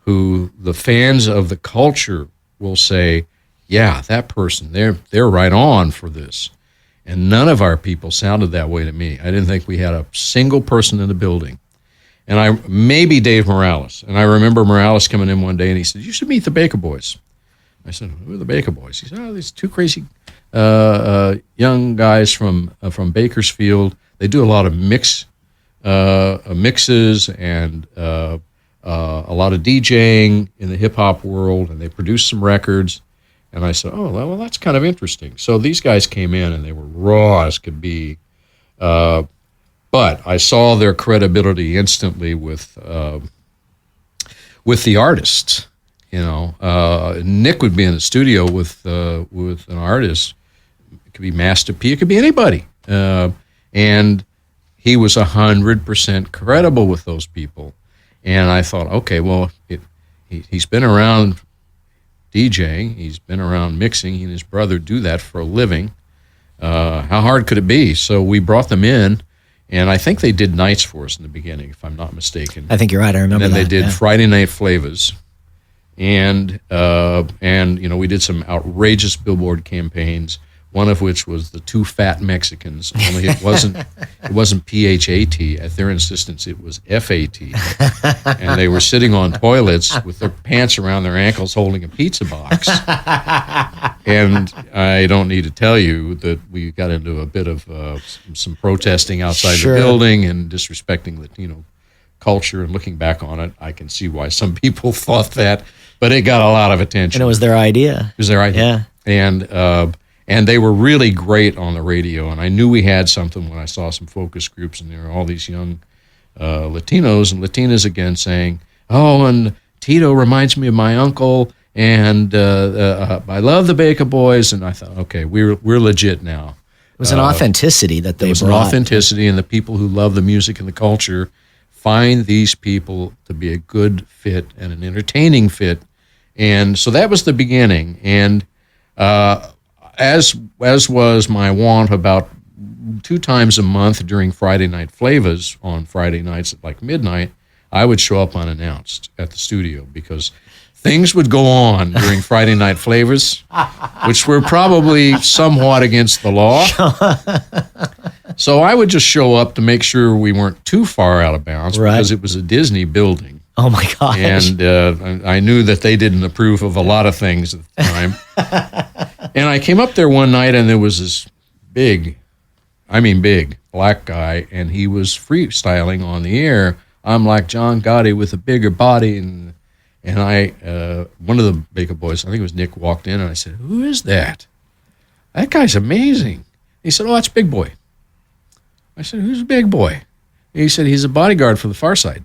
the fans of the culture will say, yeah, that person, they're right on for this. And none of our people sounded that way to me. I didn't think we had a single person in the building. And maybe Dave Morales. And I remember Morales coming in one day and he said, you should meet the Baka Boyz. I said, who are the Baka Boyz? He said, oh, these two crazy young guys from Bakersfield. They do a lot of mixes and a lot of DJing in the hip-hop world, and they produce some records. And I said, oh, well, that's kind of interesting. So these guys came in, and they were raw as could be. But I saw their credibility instantly with the artists. You know, Nick would be in the studio with an artist. It could be Master P. It could be anybody. And he was 100% credible with those people. And I thought, okay, well, he's been around DJing. He's been around mixing. He and his brother do that for a living. How hard could it be? So we brought them in. And I think they did nights for us in the beginning, if I'm not mistaken. I think you're right. I remember and then that. They did Friday Night Flavas. And you know, we did some outrageous billboard campaigns, one of which was the two fat Mexicans, only it wasn't PHAT. At their insistence, it was FAT. And they were sitting on toilets with their pants around their ankles holding a pizza box. And I don't need to tell you that we got into a bit of some protesting outside Sure. the building and disrespecting Latino culture. And looking back on it, I can see why some people thought that, but it got a lot of attention. And it was their idea. It was their idea. Yeah. And they were really great on the radio. And I knew we had something when I saw some focus groups, and there were all these young Latinos and Latinas again saying, oh, and Tito reminds me of my uncle, and I love the Baka Boyz. And I thought, okay, we're legit now. It was an authenticity that they There was brought. an authenticity, and the people who love the music and the culture find these people to be a good fit and an entertaining fit. And so that was the beginning. And as was my wont, about 2 times a month during Friday Night Flavas on Friday nights at like midnight, I would show up unannounced at the studio because things would go on during Friday Night Flavas, which were probably somewhat against the law. So I would just show up to make sure we weren't too far out of bounds, Right. because it was a Disney building. Oh, my gosh. And I knew that they didn't approve of a lot of things at the time. And I came up there one night, and there was this big black guy, and he was freestyling on the air. I'm like John Gotti with a bigger body, and one of the Baka Boyz, I think it was Nick, walked in, and I said, who is that? That guy's amazing. He said, oh, that's Big Boy. I said, who's Big Boy? And he said, he's a bodyguard for the Far Side.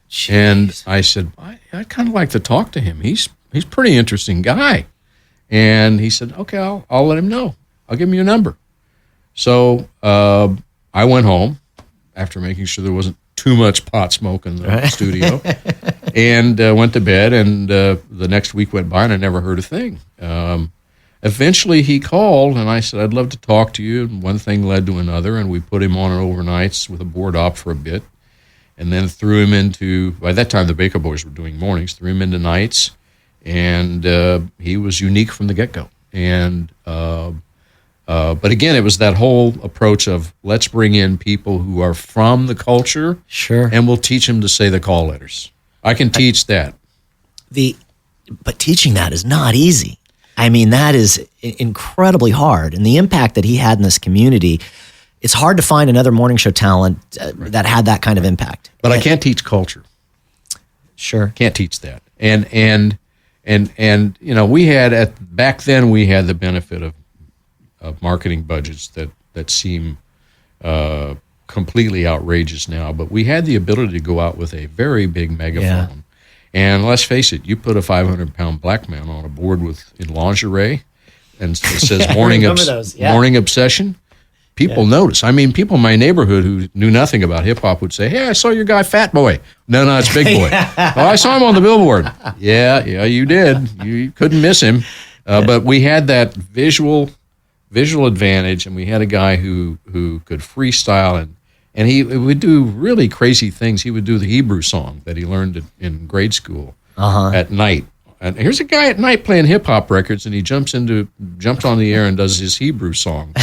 Jeez. And I said, I'd kind of like to talk to him. He's a pretty interesting guy. And he said, okay, I'll let him know. I'll give him your number. So I went home after making sure there wasn't too much pot smoke in the studio, and went to bed. And the next week went by, and I never heard a thing. Eventually he called, and I said, I'd love to talk to you. And one thing led to another, and we put him on overnights with a board op for a bit, and then threw him into, by that time the Baka Boyz were doing mornings, threw him into nights, and he was unique from the get-go. And but again, it was that whole approach of let's bring in people who are from the culture, Sure. and we'll teach them to say the call letters. I can teach that. But teaching that is not easy. I mean, that is incredibly hard. And the impact that he had in this community, it's hard to find another morning show talent that had that kind of impact. But I can't teach culture. Sure. Can't teach that. And you know, we had back then we had the benefit of marketing budgets that seem completely outrageous now, but we had the ability to go out with a very big megaphone. Yeah. And let's face it, you put a 500-pound black man on a board in lingerie and it says morning Yeah. morning obsession. People notice. I mean, people in my neighborhood who knew nothing about hip hop would say, "Hey, I saw your guy Fat Boy." No, it's Big Boy. Oh, I saw him on the billboard. Yeah, you did. You couldn't miss him. But we had that visual advantage, and we had a guy who could freestyle, and he would do really crazy things. He would do the Hebrew song that he learned in grade school at night. And here's a guy at night playing hip hop records, and he jumps on the air and does his Hebrew song.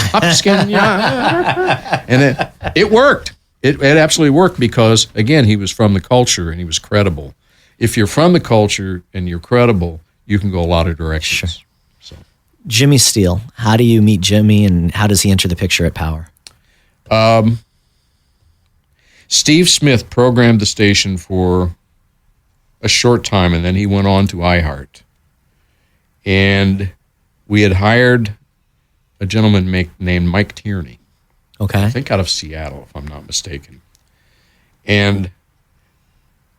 And it worked. It absolutely worked because, again, he was from the culture and he was credible. If you're from the culture and you're credible, you can go a lot of directions. Sure. So, Jimmy Steele, how do you meet Jimmy, and how does he enter the picture at Power? Steve Smith programmed the station for a short time, and then he went on to iHeart. And we had hired a gentleman named Mike Tierney. Okay. I think out of Seattle, if I'm not mistaken. And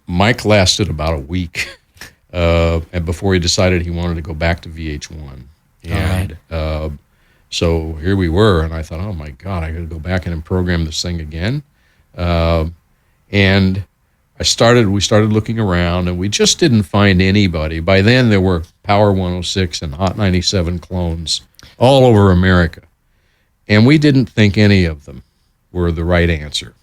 Mike lasted about a week and before he decided he wanted to go back to VH1. And so here we were, and I thought, oh, my God, I got to go back and program this thing again. And we started looking around, and we just didn't find anybody. By then, there were Power 106 and Hot 97 clones all over America. And we didn't think any of them were the right answer.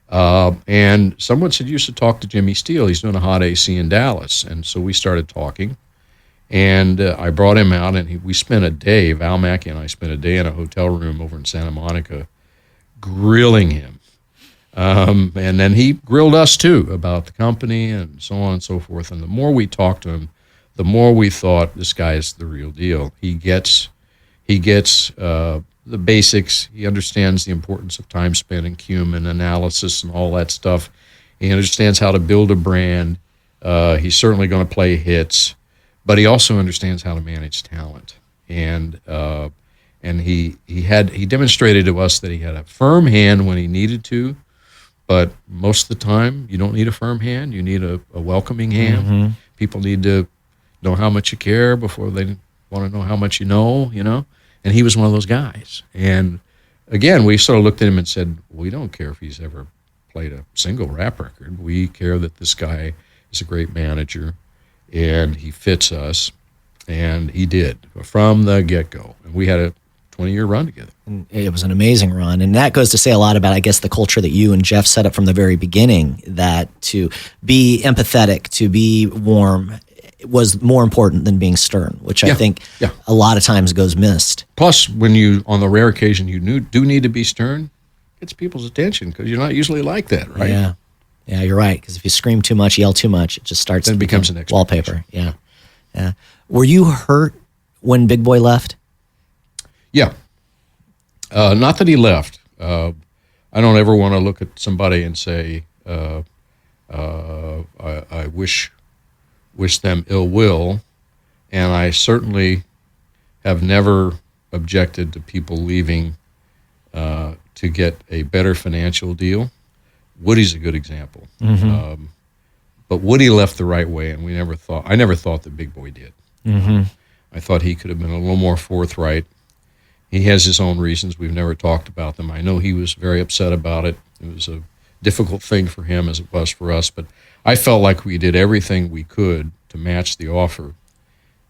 And someone said, you should talk to Jimmy Steele. He's doing a Hot AC in Dallas. And so we started talking. And I brought him out, and we spent a day, Val Maki and I spent a day in a hotel room over in Santa Monica grilling him. And then he grilled us too about the company and so on and so forth. And the more we talked to him, the more we thought this guy is the real deal. He gets the basics. He understands the importance of time spent in human analysis and all that stuff. He understands how to build a brand. He's certainly going to play hits, but he also understands how to manage talent. And he demonstrated to us that he had a firm hand when he needed to. But most of the time, you don't need a firm hand. You need a welcoming hand. Mm-hmm. People need to know how much you care before they want to know how much you know. And he was one of those guys. And again, we sort of looked at him and said, we don't care if he's ever played a single rap record. We care that this guy is a great manager, and he fits us. And he did from the get-go. And we had a 20-year run together. And it was an amazing run. And that goes to say a lot about, I guess, the culture that you and Jeff set up from the very beginning, that to be empathetic, to be warm, was more important than being stern, which I think a lot of times goes missed. Plus, when you, on the rare occasion you do need to be stern, it gets people's attention because you're not usually like that, right? Yeah, you're right. Because if you scream too much, yell too much, it just starts then it becomes an wallpaper. Yeah. Were you hurt when Big Boy left? Yeah. Not that he left. I don't ever want to look at somebody and say, I wish them ill will. And I certainly have never objected to people leaving to get a better financial deal. Woody's a good example. Mm-hmm. But Woody left the right way, and I never thought that Big Boy did. Mm-hmm. I thought he could have been a little more forthright. He has his own reasons. We've never talked about them. I know he was very upset about it. It was a difficult thing for him as it was for us, but I felt like we did everything we could to match the offer.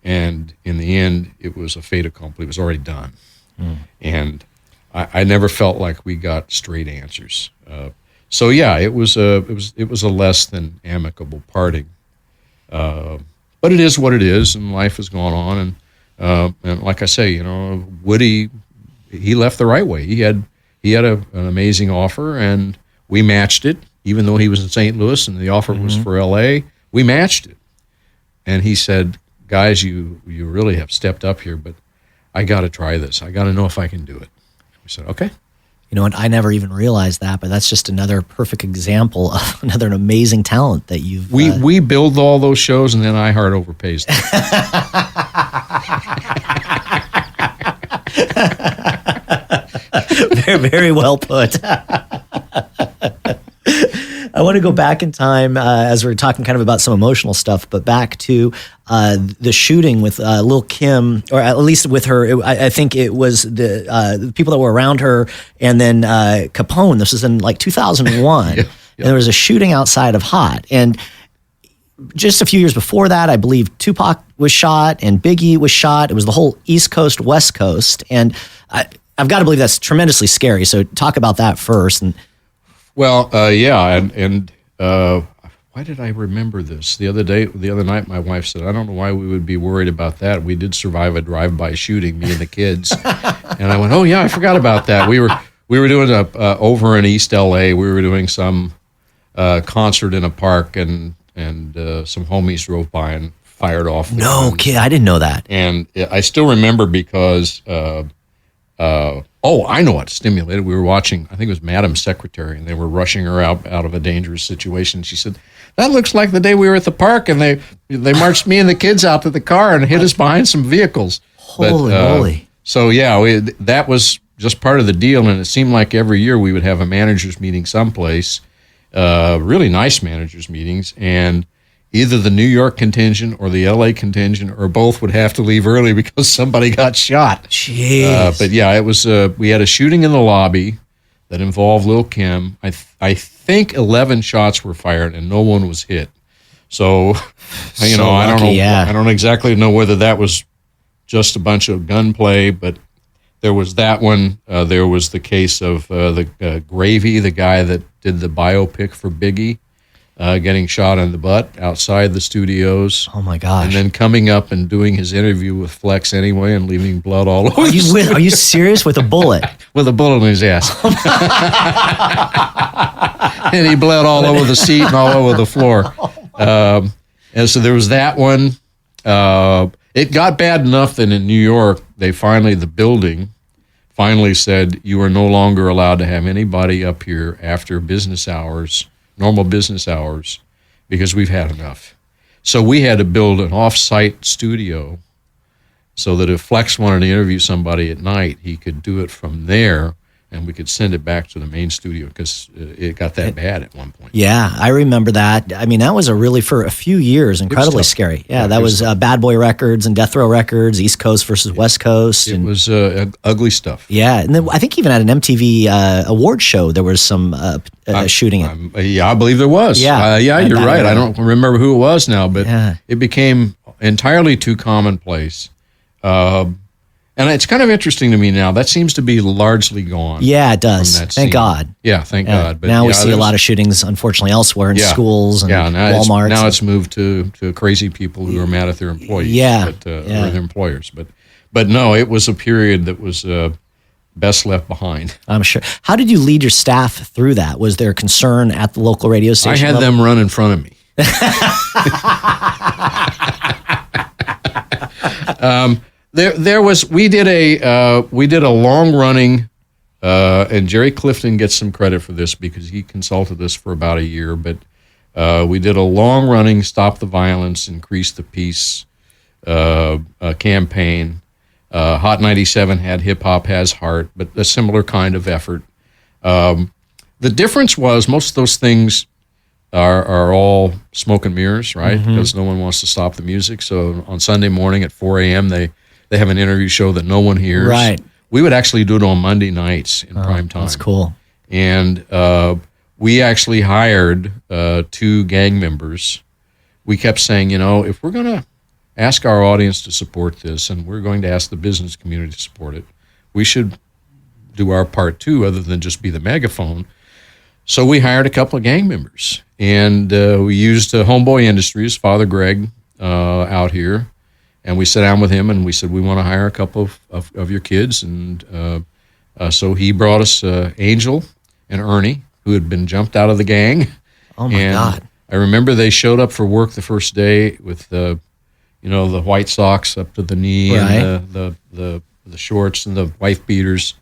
And in the end, it was a fait accompli. It was already done. Mm. And I never felt like we got straight answers. So yeah, it was a less than amicable parting. But it is what it is, and life has gone on. And like I say, Woody, he left the right way. He had an amazing offer, and we matched it. Even though he was in St. Louis and the offer was for L.A., we matched it. And he said, "Guys, you really have stepped up here, but I got to try this. I got to know if I can do it." We said, "Okay." You know what? I never even realized that, but that's just another perfect example of another amazing talent that you've... We build all those shows, and then iHeart overpays them. Very, very well put. I want to go back in time as we're talking kind of about some emotional stuff, but back to the shooting with Lil Kim, or at least with her. I think it was the people that were around her, and then Capone. This was in like 2001. And there was a shooting outside of Hot. And just a few years before that, I believe Tupac was shot and Biggie was shot. It was the whole East Coast, West Coast. And I've got to believe that's tremendously scary. So talk about that first. And Well, and why did I remember this? The other night, my wife said, I don't know why we would be worried about that. We did survive a drive-by shooting, me and the kids. And I went, oh yeah, I forgot about that. We were doing over in East LA, we were doing some concert in a park, and some homies drove by and fired off. No kid, I didn't know that. And I still remember because, I know what stimulated. We were watching, I think it was Madam's Secretary, and they were rushing her out of a dangerous situation. She said, that looks like the day we were at the park, and they marched me and the kids out to the car and hid us behind some vehicles. Holy moly. So yeah, that was just part of the deal, and it seemed like every year we would have a managers meeting someplace, really nice managers meetings, and either the New York contingent or the LA contingent or both would have to leave early because somebody got shot. Jeez. But yeah, it was. We had a shooting in the lobby that involved Lil Kim. I think 11 shots were fired and no one was hit. So, I don't know. Yeah. I don't exactly know whether that was just a bunch of gunplay, but there was that one. There was the case of the Gravy, the guy that did the biopic for Biggie, getting shot in the butt outside the studios. Oh my gosh! And then coming up and doing his interview with Flex anyway, and leaving blood all over. Are you serious? With a bullet? With a bullet in his ass. And he bled all over the seat and all over the floor. And so there was that one. It got bad enough that in New York, the building finally said, you are no longer allowed to have anybody up here after business hours, normal business hours, because we've had enough. So we had to build an off-site studio so that if Flex wanted to interview somebody at night, he could do it from there, and we could send it back to the main studio because it got that bad at one point. Yeah, I remember that. I mean, that was for a few years, incredibly scary. Yeah, that was Bad Boy Records and Death Row Records, East Coast versus West Coast. It was ugly stuff. Yeah, and then I think even at an MTV award show, there was some shooting. Yeah, I believe there was. Yeah, you're right. I don't remember who it was now, but it became entirely too commonplace. And it's kind of interesting to me now. That seems to be largely gone. Yeah, it does. Thank God. Yeah, thank God. But now we see a lot of shootings, unfortunately, elsewhere in schools and Walmarts. Now it's moved to crazy people who are mad at their employees. Or their employers. But no, it was a period that was best left behind. I'm sure. How did you lead your staff through that? Was there concern at the local radio station? I had them run in front of me. We did a long running, and Jerry Clifton gets some credit for this because he consulted us for about a year, but we did a long running Stop the Violence, Increase the Peace campaign. Hot 97 had Hip Hop Has Heart, but a similar kind of effort. The difference was most of those things are all smoke and mirrors, right? Mm-hmm. Because no one wants to stop the music. So on Sunday morning at 4 a.m., they have an interview show that no one hears. Right. We would actually do it on Monday nights in prime time. That's cool. And we actually hired 2 gang members. We kept saying, if we're going to ask our audience to support this and we're going to ask the business community to support it, we should do our part too, other than just be the megaphone. So we hired a couple of gang members, and we used Homeboy Industries, Father Greg, out here, and we sat down with him and we said, we want to hire a couple of your kids. And so he brought us Angel and Ernie, who had been jumped out of the gang. Oh, my God. I remember they showed up for work the first day with the white socks up to the knee, right, and the shorts and the wife beaters,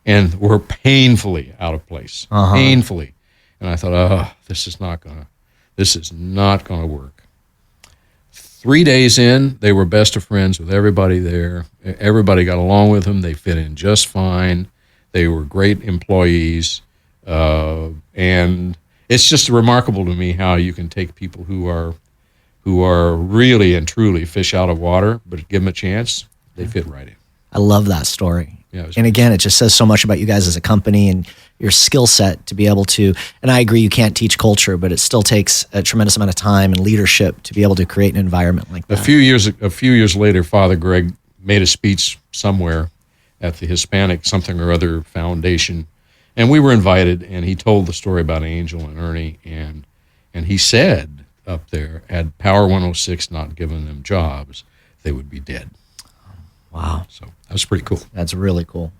and were painfully out of place, painfully. And I thought, this is not gonna work. 3 days in, they were best of friends with everybody there. Everybody got along with them. They fit in just fine. They were great employees, and it's just remarkable to me how you can take people who are really and truly fish out of water, but give them a chance, they fit right in. I love that story. Yeah, and again, it just says so much about you guys as a company and your skill set to be able to, and I agree you can't teach culture, but it still takes a tremendous amount of time and leadership to be able to create an environment like that. A few years later, Father Greg made a speech somewhere at the Hispanic something or other foundation, and we were invited, and he told the story about Angel and Ernie, and he said up there, had Power 106 not given them jobs, they would be dead. Wow. So that was pretty cool. That's really cool.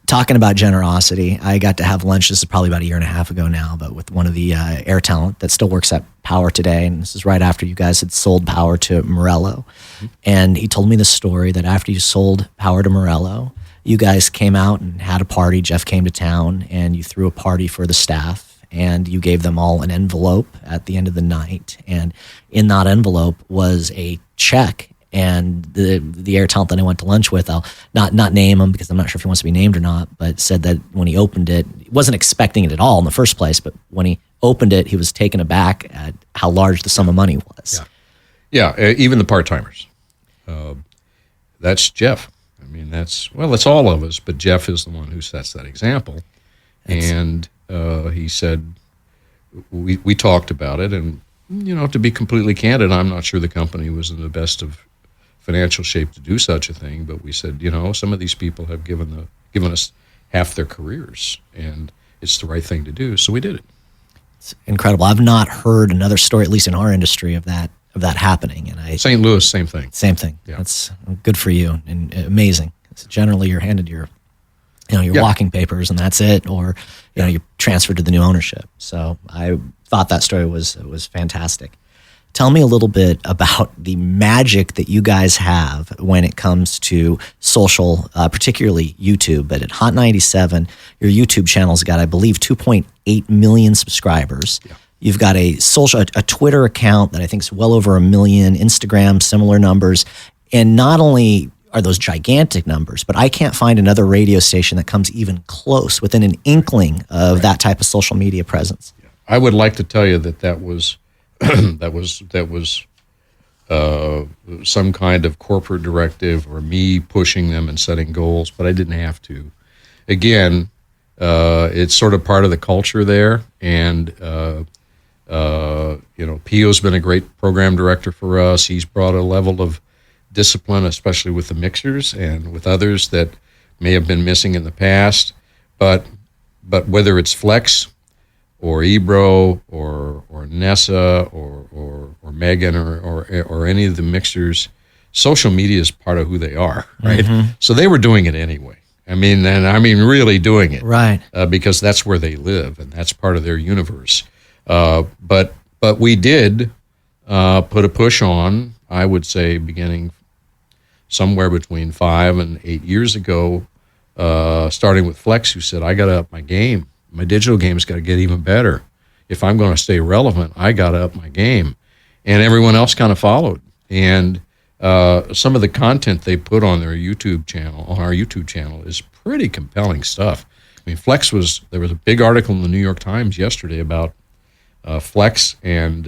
Talking about generosity, I got to have lunch, this is probably about a year and a half ago now, but with one of the air talent that still works at Power today, and this is right after you guys had sold Power to Morello. Mm-hmm. And he told me the story that after you sold Power to Morello, you guys came out and had a party. Jeff came to town, and you threw a party for the staff, and you gave them all an envelope at the end of the night. And in that envelope was a check. And the air talent that I went to lunch with, I'll not name him because I'm not sure if he wants to be named or not, but said that when he opened it, he wasn't expecting it at all in the first place, but when he opened it, he was taken aback at how large the sum of money was. Yeah, even the part-timers. That's Jeff. I mean, that's all of us, but Jeff is the one who sets that example. And he said, we talked about it, and, to be completely candid, I'm not sure the company was in the best of financial shape to do such a thing, but we said, some of these people have given us half their careers, and it's the right thing to do, so we did it. It's incredible. I've not heard another story, at least in our industry, of that happening. And St. Louis, same thing. Same thing. Yeah. That's good for you and amazing. It's generally you're handed your walking papers and that's it, or you're transferred to the new ownership. So I thought that story was fantastic. Tell me a little bit about the magic that you guys have when it comes to social, particularly YouTube. But at Hot 97, your YouTube channel's got, I believe, 2.8 million subscribers. Yeah. You've got a Twitter account that I think is well over 1 million, Instagram, similar numbers. And not only are those gigantic numbers, but I can't find another radio station that comes even close within an inkling of that type of social media presence. Yeah. I would like to tell you that was that was some kind of corporate directive or me pushing them and setting goals, but I didn't have to. Again, it's sort of part of the culture there, and Pio's been a great program director for us. He's brought a level of discipline, especially with the mixers and with others that may have been missing in the past. But whether it's Flex or Ebro or Nessa or Megan or any of the mixers, social media is part of who they are, right? Mm-hmm. So they were doing it anyway. I mean really doing it, right? Because that's where they live and that's part of their universe. But we did put a push on, I would say, beginning somewhere between 5 and 8 years ago, starting with Flex, who said, I got to up my game. My digital game's got to get even better. If I'm going to stay relevant, I got to up my game. And everyone else kind of followed. And some of the content they put on our YouTube channel is pretty compelling stuff. I mean, there was a big article in the New York Times yesterday about Flex and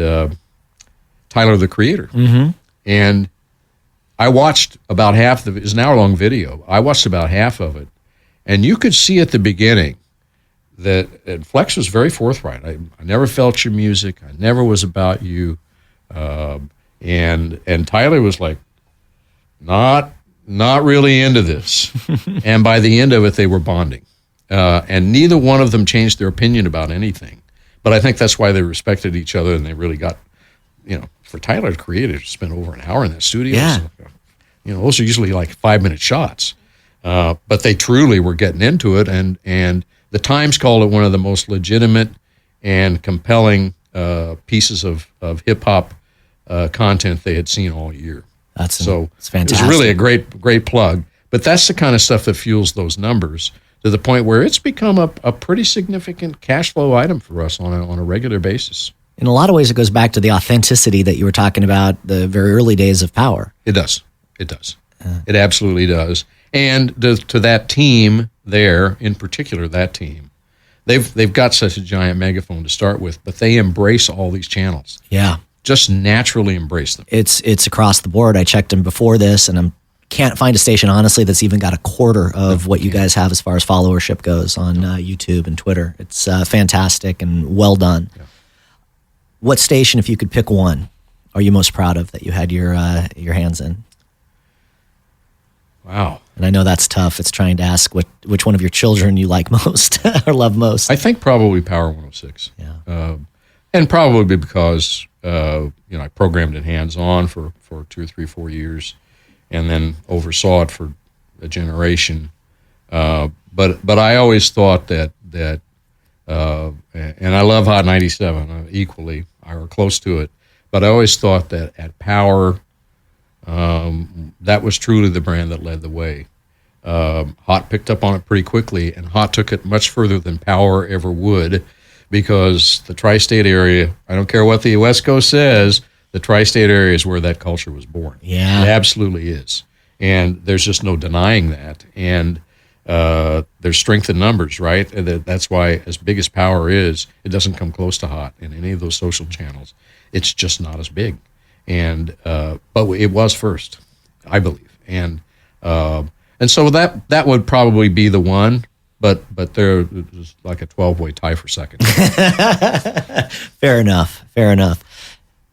Tyler, the Creator. Mm-hmm. And I watched about half of it. It's an hour-long video. I watched about half of it. And you could see at the beginning that Flex was very forthright. I never felt your music. I never was about you. And Tyler was like, not really into this. And by the end of it, they were bonding. And neither one of them changed their opinion about anything. But I think that's why they respected each other, and they really got, for Tyler to create it, spent over an hour in that studio. Yeah. So, those are usually like 5-minute shots. But they truly were getting into it, and the Times called it one of the most legitimate and compelling pieces of hip-hop content they had seen all year. It's fantastic. It's really a great plug. But that's the kind of stuff that fuels those numbers to the point where it's become a pretty significant cash flow item for us on a regular basis. In a lot of ways, it goes back to the authenticity that you were talking about the very early days of Power. It does. It absolutely does. And to that team there, in particular that team, they've got such a giant megaphone to start with, but they embrace all these channels. Yeah. Just naturally embrace them. It's across the board. I checked them before this, and I can't find a station, honestly, that's even got a quarter of what you guys have as far as followership goes on YouTube and Twitter. It's fantastic and well done. Yeah. What station, if you could pick one, are you most proud of that you had your hands in? Wow. And I know that's tough. It's trying to ask which one of your children you like most or love most. I think probably Power 106. Yeah. And probably because, I programmed it hands-on for 2 or 3, 4 years and then oversaw it for a generation. But I always thought that and I love Hot 97 equally, or close to it, but I always thought that at Power, that was truly the brand that led the way. Hot picked up on it pretty quickly, and Hot took it much further than Power ever would, because the tri-state area, I don't care what the West Coast says, the tri-state area is where that culture was born. Yeah. It absolutely is. And there's just no denying that. And there's strength in numbers, right? That's why, as big as Power is, it doesn't come close to Hot in any of those social channels. It's just not as big. And but it was first, I believe. And so that would probably be the one. But there was like a 12-way tie for second. Fair enough.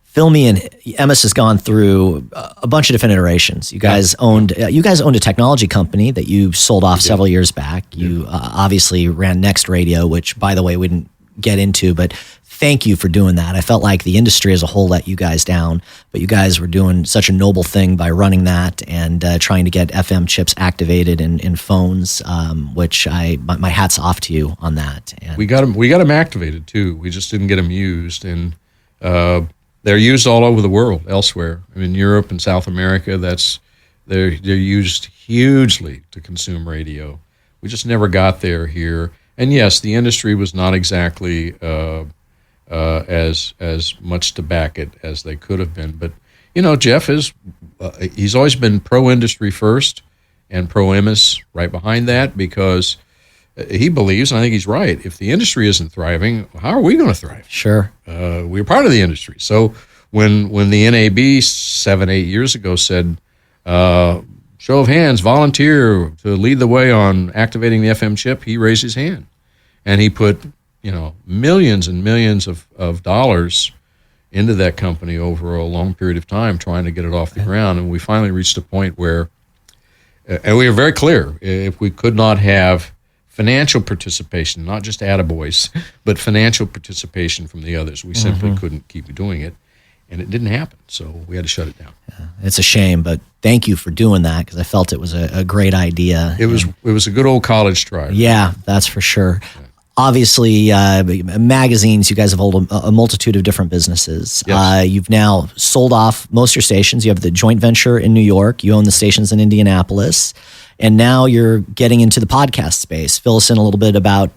Fill me in. Emmis has gone through a bunch of different iterations. You guys owned a technology company that you sold off several years back. You obviously ran Next Radio, which, by the way, we didn't get into, but thank you for doing that. I felt like the industry as a whole let you guys down, but you guys were doing such a noble thing by running that and trying to get FM chips activated in phones, which my hat's off to you on that. And we got them activated too. We just didn't get them used, and they're used all over the world elsewhere. I mean, Europe and South America, they're used hugely to consume radio. We just never got there here. And yes, the industry was not exactly as much to back it as they could have been. But Jeff he's always been pro-industry first and pro-Emmis right behind that, because he believes, and I think he's right, if the industry isn't thriving, how are we going to thrive? Sure. We're part of the industry. So when the NAB 7-8 years ago said, show of hands, volunteer to lead the way on activating the FM chip, he raised his hand. And he put millions and millions of dollars into that company over a long period of time, trying to get it off the ground. And we finally reached a point where, and we were very clear, if we could not have financial participation, not just attaboys, but financial participation from the others, we simply couldn't keep doing it. And it didn't happen, so we had to shut it down. Yeah, it's a shame, but thank you for doing that, because I felt it was a great idea. It was a good old college try. Yeah, that's for sure. Yeah. Obviously, magazines, you guys have held a multitude of different businesses. Yes. You've now sold off most of your stations. You have the joint venture in New York. You own the stations in Indianapolis. And now you're getting into the podcast space. Fill us in a little bit about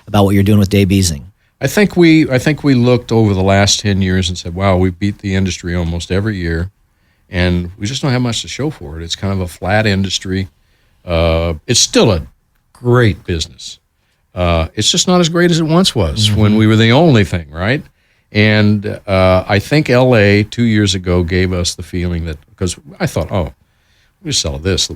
what you're doing with Dave Beasing. I think we looked over the last 10 years and said, wow, we beat the industry almost every year, and we just don't have much to show for it. It's kind of a flat industry. It's still a great business. It's just not as great as it once was when we were the only thing, right? And I think L.A. 2 years ago gave us the feeling that, because I thought, we sell this,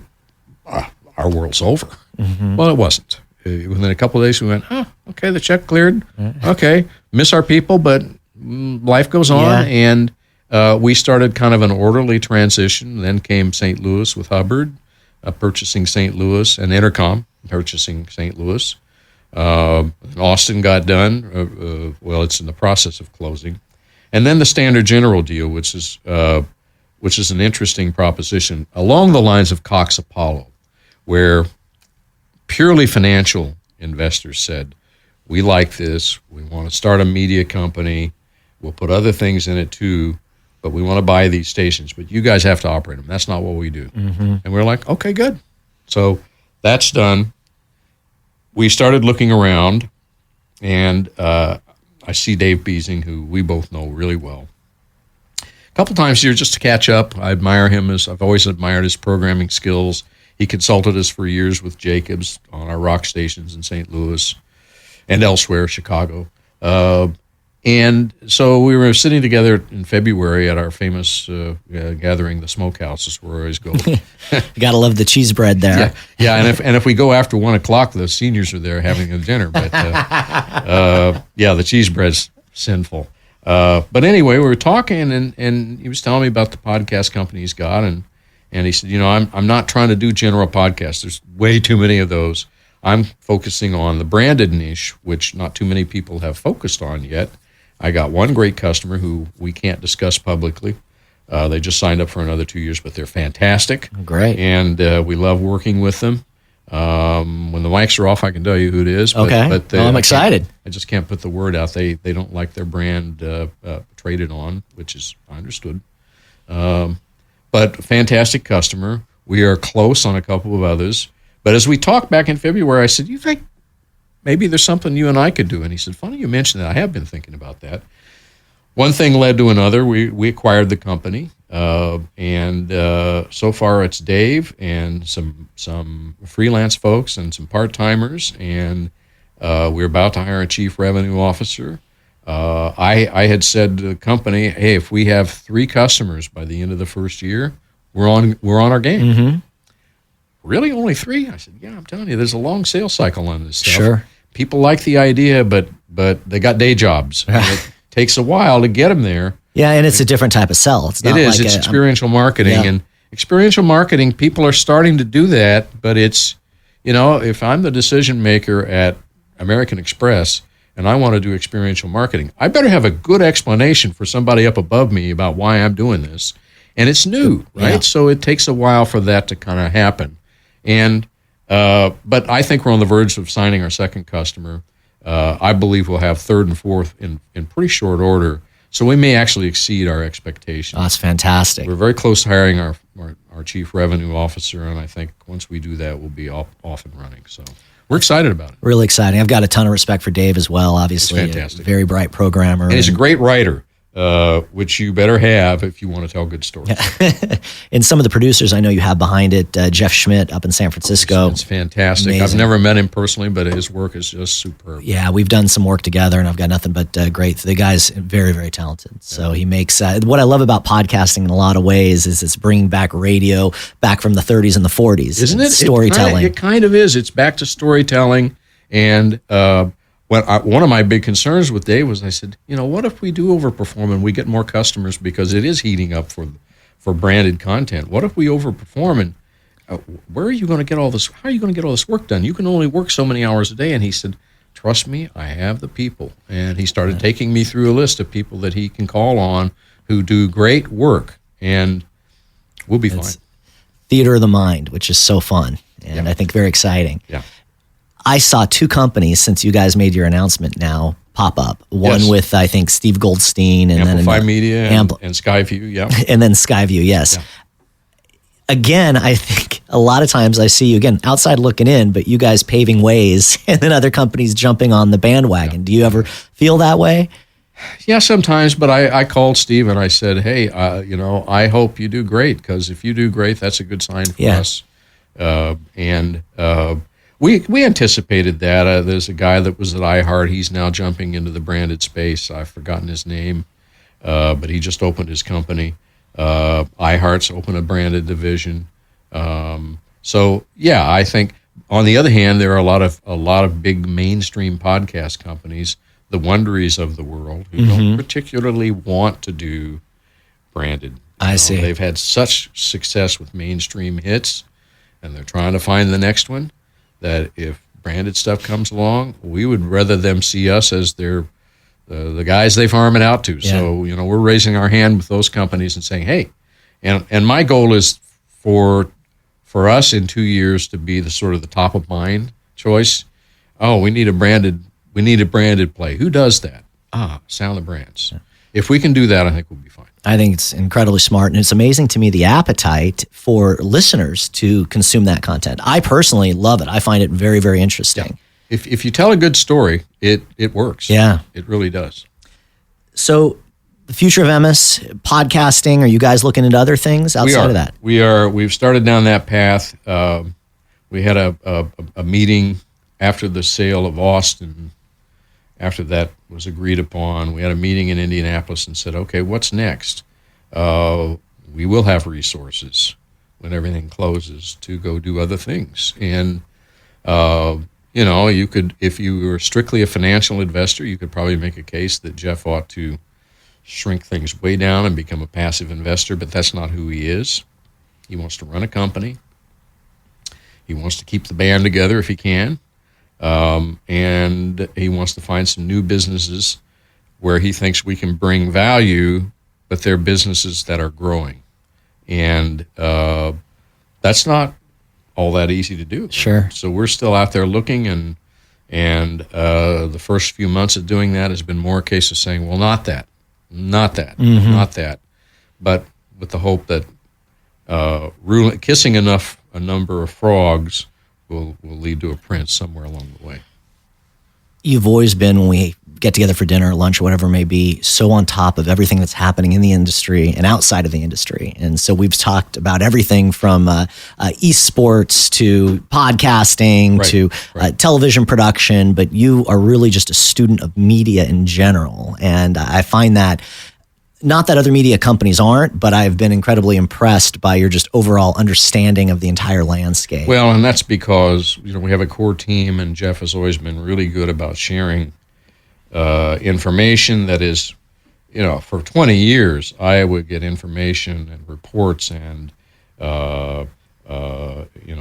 our world's over. Well, it wasn't. Within a couple of days, we went, okay, the check cleared. Okay, miss our people, but life goes on. Yeah. And we started kind of an orderly transition. Then came St. Louis with Hubbard, purchasing St. Louis, and Intercom purchasing St. Louis. Austin got done. It's in the process of closing. And then the Standard General deal, which is an interesting proposition along the lines of Cox Apollo, where purely financial investors said, we like this, we want to start a media company, we'll put other things in it too, but we want to buy these stations, but you guys have to operate them. That's not what we do. And we're like, okay, good. So that's done. We started looking around, and I see Dave Beasing, who we both know really well. A couple times a year just to catch up. I admire him, I've always admired his programming skills. He consulted us for years with Jacobs on our rock stations in St. Louis. and elsewhere, Chicago. And so we were sitting together in February at our famous gathering, the Smokehouse is where we always go. You got to love the cheese bread there. Yeah, and if we go after 1 o'clock, the seniors are there having a dinner. But the cheese bread's sinful. But anyway, we were talking, and he was telling me about the podcast company he's got, and he said, I'm not trying to do general podcasts. There's way too many of those. I'm focusing on the branded niche, which not too many people have focused on yet. I got one great customer who we can't discuss publicly. They just signed up for another 2 years, but they're fantastic. Great. And we love working with them. When the mics are off, I can tell you who it is. Okay. But I'm excited. I just can't put the word out. They don't like their brand traded on, which is understood. But fantastic customer. We are close on a couple of others. But as we talked back in February, I said, you think maybe there's something you and I could do? And he said, funny you mentioned that. I have been thinking about that. One thing led to another. We acquired the company. And so far it's Dave and some freelance folks and some part-timers. And we're about to hire a chief revenue officer. I had said to the company, hey, if we have 3 customers by the end of the first year, we're on our game. Mm-hmm. Really, only 3? I said, yeah, I'm telling you, there's a long sales cycle on this stuff. Sure. People like the idea, but they got day jobs. And it takes a while to get them there. Yeah, and it's a different type of sell. It's not It's experiential marketing. Yeah. And experiential marketing, people are starting to do that, but it's, if I'm the decision maker at American Express and I want to do experiential marketing, I better have a good explanation for somebody up above me about why I'm doing this. And it's new, right? Yeah. So it takes a while for that to kind of happen. And but I think we're on the verge of signing our second customer. I believe we'll have third and fourth in pretty short order. So we may actually exceed our expectations. Oh, that's fantastic. We're very close to hiring our chief revenue officer, and I think once we do that, we'll be off and running. So we're excited about it. Really exciting. I've got a ton of respect for Dave as well, obviously. He's fantastic. A very bright programmer. And he's a great writer. Which you better have if you want to tell good stories. And some of the producers I know you have behind it, Jeff Schmidt up in San Francisco. It's fantastic. Amazing. I've never met him personally, but his work is just superb. Yeah, we've done some work together, and I've got nothing but great. The guy's very, very talented. So he makes what I love about podcasting in a lot of ways is it's bringing back radio back from the 30s and the 40s. Isn't it? Storytelling. It kind of is. It's back to storytelling. And one of my big concerns with Dave was I said, what if we do overperform and we get more customers because it is heating up for branded content? What if we overperform and where are you going to get all this? How are you going to get all this work done? You can only work so many hours a day. And he said, trust me, I have the people. And he started taking me through a list of people that he can call on who do great work, and we'll be fine. Theater of the mind, which is so fun and I think very exciting. Yeah. I saw 2 companies since you guys made your announcement now pop up. One with, I think, Steve Goldstein. And Amplify then Media and Skyview, yeah. And then Skyview, yes. Yeah. Again, I think a lot of times I see you, again, outside looking in, but you guys paving ways and then other companies jumping on the bandwagon. Yeah. Do you ever feel that way? Yeah, sometimes, but I called Steve and I said, hey, I hope you do great, because if you do great, that's a good sign for us. We anticipated that. There's a guy that was at iHeart. He's now jumping into the branded space. I've forgotten his name, but he just opened his company. iHeart's opened a branded division. So yeah, I think on the other hand, there are a lot of big mainstream podcast companies, the Wonderies of the world, who don't particularly want to do branded. I see. They've had such success with mainstream hits, and they're trying to find the next one, that if branded stuff comes along, we would rather them see us as the guys they farm it out to. Yeah. So, we're raising our hand with those companies and saying, hey, and my goal is for us in 2 years to be the sort of the top of mind choice. Oh, we need a branded play. Who does that? Sound the Brands. Yeah. If we can do that, I think we'll be fine. I think it's incredibly smart, and it's amazing to me the appetite for listeners to consume that content. I personally love it. I find it very, very interesting. Yeah. If you tell a good story, it works. Yeah. It really does. So the future of Emmis, podcasting, are you guys looking into other things outside of that? We've started down that path. We had a meeting after the sale of Austin after that was agreed upon, we had a meeting in Indianapolis and said, okay, what's next? We will have resources when everything closes to go do other things. And, you could, if you were strictly a financial investor, you could probably make a case that Jeff ought to shrink things way down and become a passive investor, but that's not who he is. He wants to run a company. He wants to keep the band together if he can. And he wants to find some new businesses where he thinks we can bring value, but they're businesses that are growing. And that's not all that easy to do. Sure. So we're still out there looking, and the first few months of doing that has been more a case of saying, well, not that, not that, but with the hope that kissing a number of frogs will lead to a prince somewhere along the way. You've always been, when we get together for dinner or lunch or whatever it may be, so on top of everything that's happening in the industry and outside of the industry. And so we've talked about everything from esports to podcasting to television production, but you are really just a student of media in general. And I find that, not that other media companies aren't, but I've been incredibly impressed by your just overall understanding of the entire landscape. Well, and that's because we have a core team, and Jeff has always been really good about sharing information that is, for 20 years, I would get information and reports and,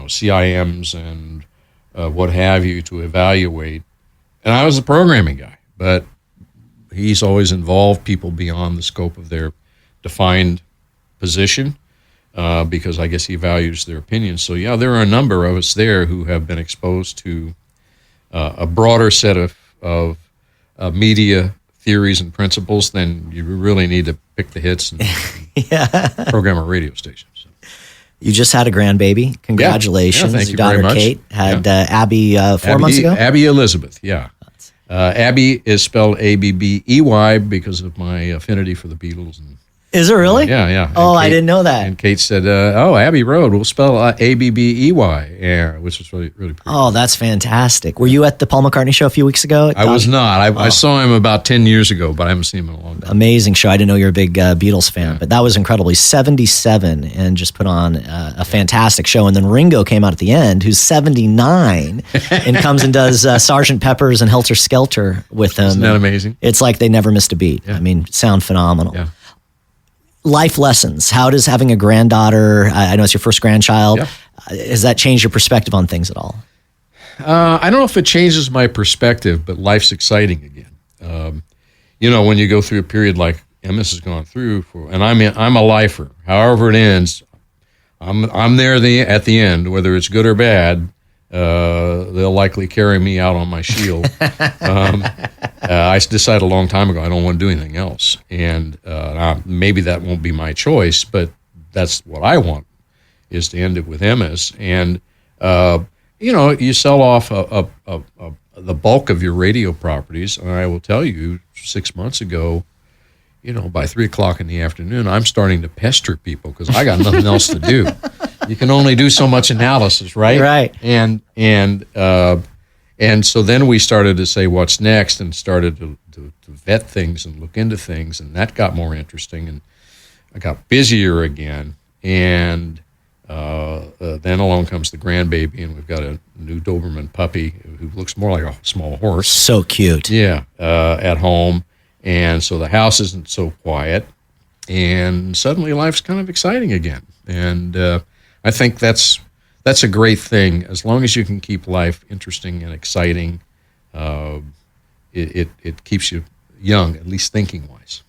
CIMs and what have you to evaluate. And I was a programming guy, but he's always involved people beyond the scope of their defined position because I guess he values their opinions. So, yeah, there are a number of us there who have been exposed to a broader set of media theories and principles than you really need to pick the hits and program a radio station. So. You just had a grandbaby. Congratulations. Yeah, thank you Your daughter very much. Kate had Abby 4 months ago? Abby Elizabeth, yeah. Abby is spelled Abbey because of my affinity for the Beatles. And, is it really? Yeah. Oh, I didn't know that. And Kate said, Abbey Road, we'll spell Abbey, which was really pretty Oh, cool. that's fantastic. Were you at the Paul McCartney show a few weeks ago? I was not. I saw him about 10 years ago, but I haven't seen him in a long time. Amazing show. I didn't know you're a big Beatles fan, but that was incredible. He's 77 and just put on a fantastic show. And then Ringo came out at the end, who's 79, and comes and does Sgt. Pepper's and Helter Skelter with him. Isn't that amazing? It's like they never missed a beat. Yeah. I mean, sound phenomenal. Yeah. Life lessons. How does having a granddaughter, I know it's your first grandchild, has that changed your perspective on things at all? I don't know if it changes my perspective, but life's exciting again. When you go through a period like Emmis has gone through, and I'm a lifer. However it ends, I'm there at the end, whether it's good or bad. They'll likely carry me out on my shield. I decided a long time ago I don't want to do anything else, and maybe that won't be my choice, but that's what I want, is to end it with Emmis. And you sell off the bulk of your radio properties, and I will tell you, 6 months ago, by 3:00 in the afternoon, I'm starting to pester people because I got nothing else to do. You can only do so much analysis, right? Right. And so then we started to say what's next, and started to vet things and look into things, and that got more interesting, and I got busier again. And then along comes the grandbaby, and we've got a new Doberman puppy who looks more like a small horse. So cute. Yeah, at home. And so the house isn't so quiet, and suddenly life's kind of exciting again. And I think that's a great thing. As long as you can keep life interesting and exciting, it keeps you young, at least thinking-wise.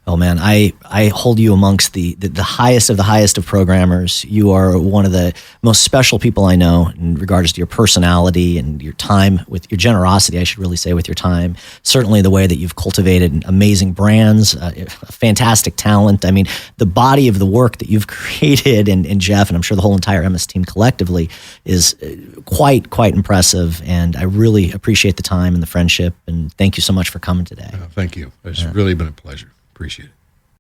Oh man, I hold you amongst the highest of programmers. You are one of the most special people I know in regards to your personality and your time, with your generosity, I should really say, with your time. Certainly the way that you've cultivated amazing brands, fantastic talent. I mean, the body of the work that you've created, and Jeff, and I'm sure the whole entire Emmis team collectively, is quite impressive. And I really appreciate the time and the friendship. And thank you so much for coming today. Thank you. It's really been a pleasure. Appreciate it.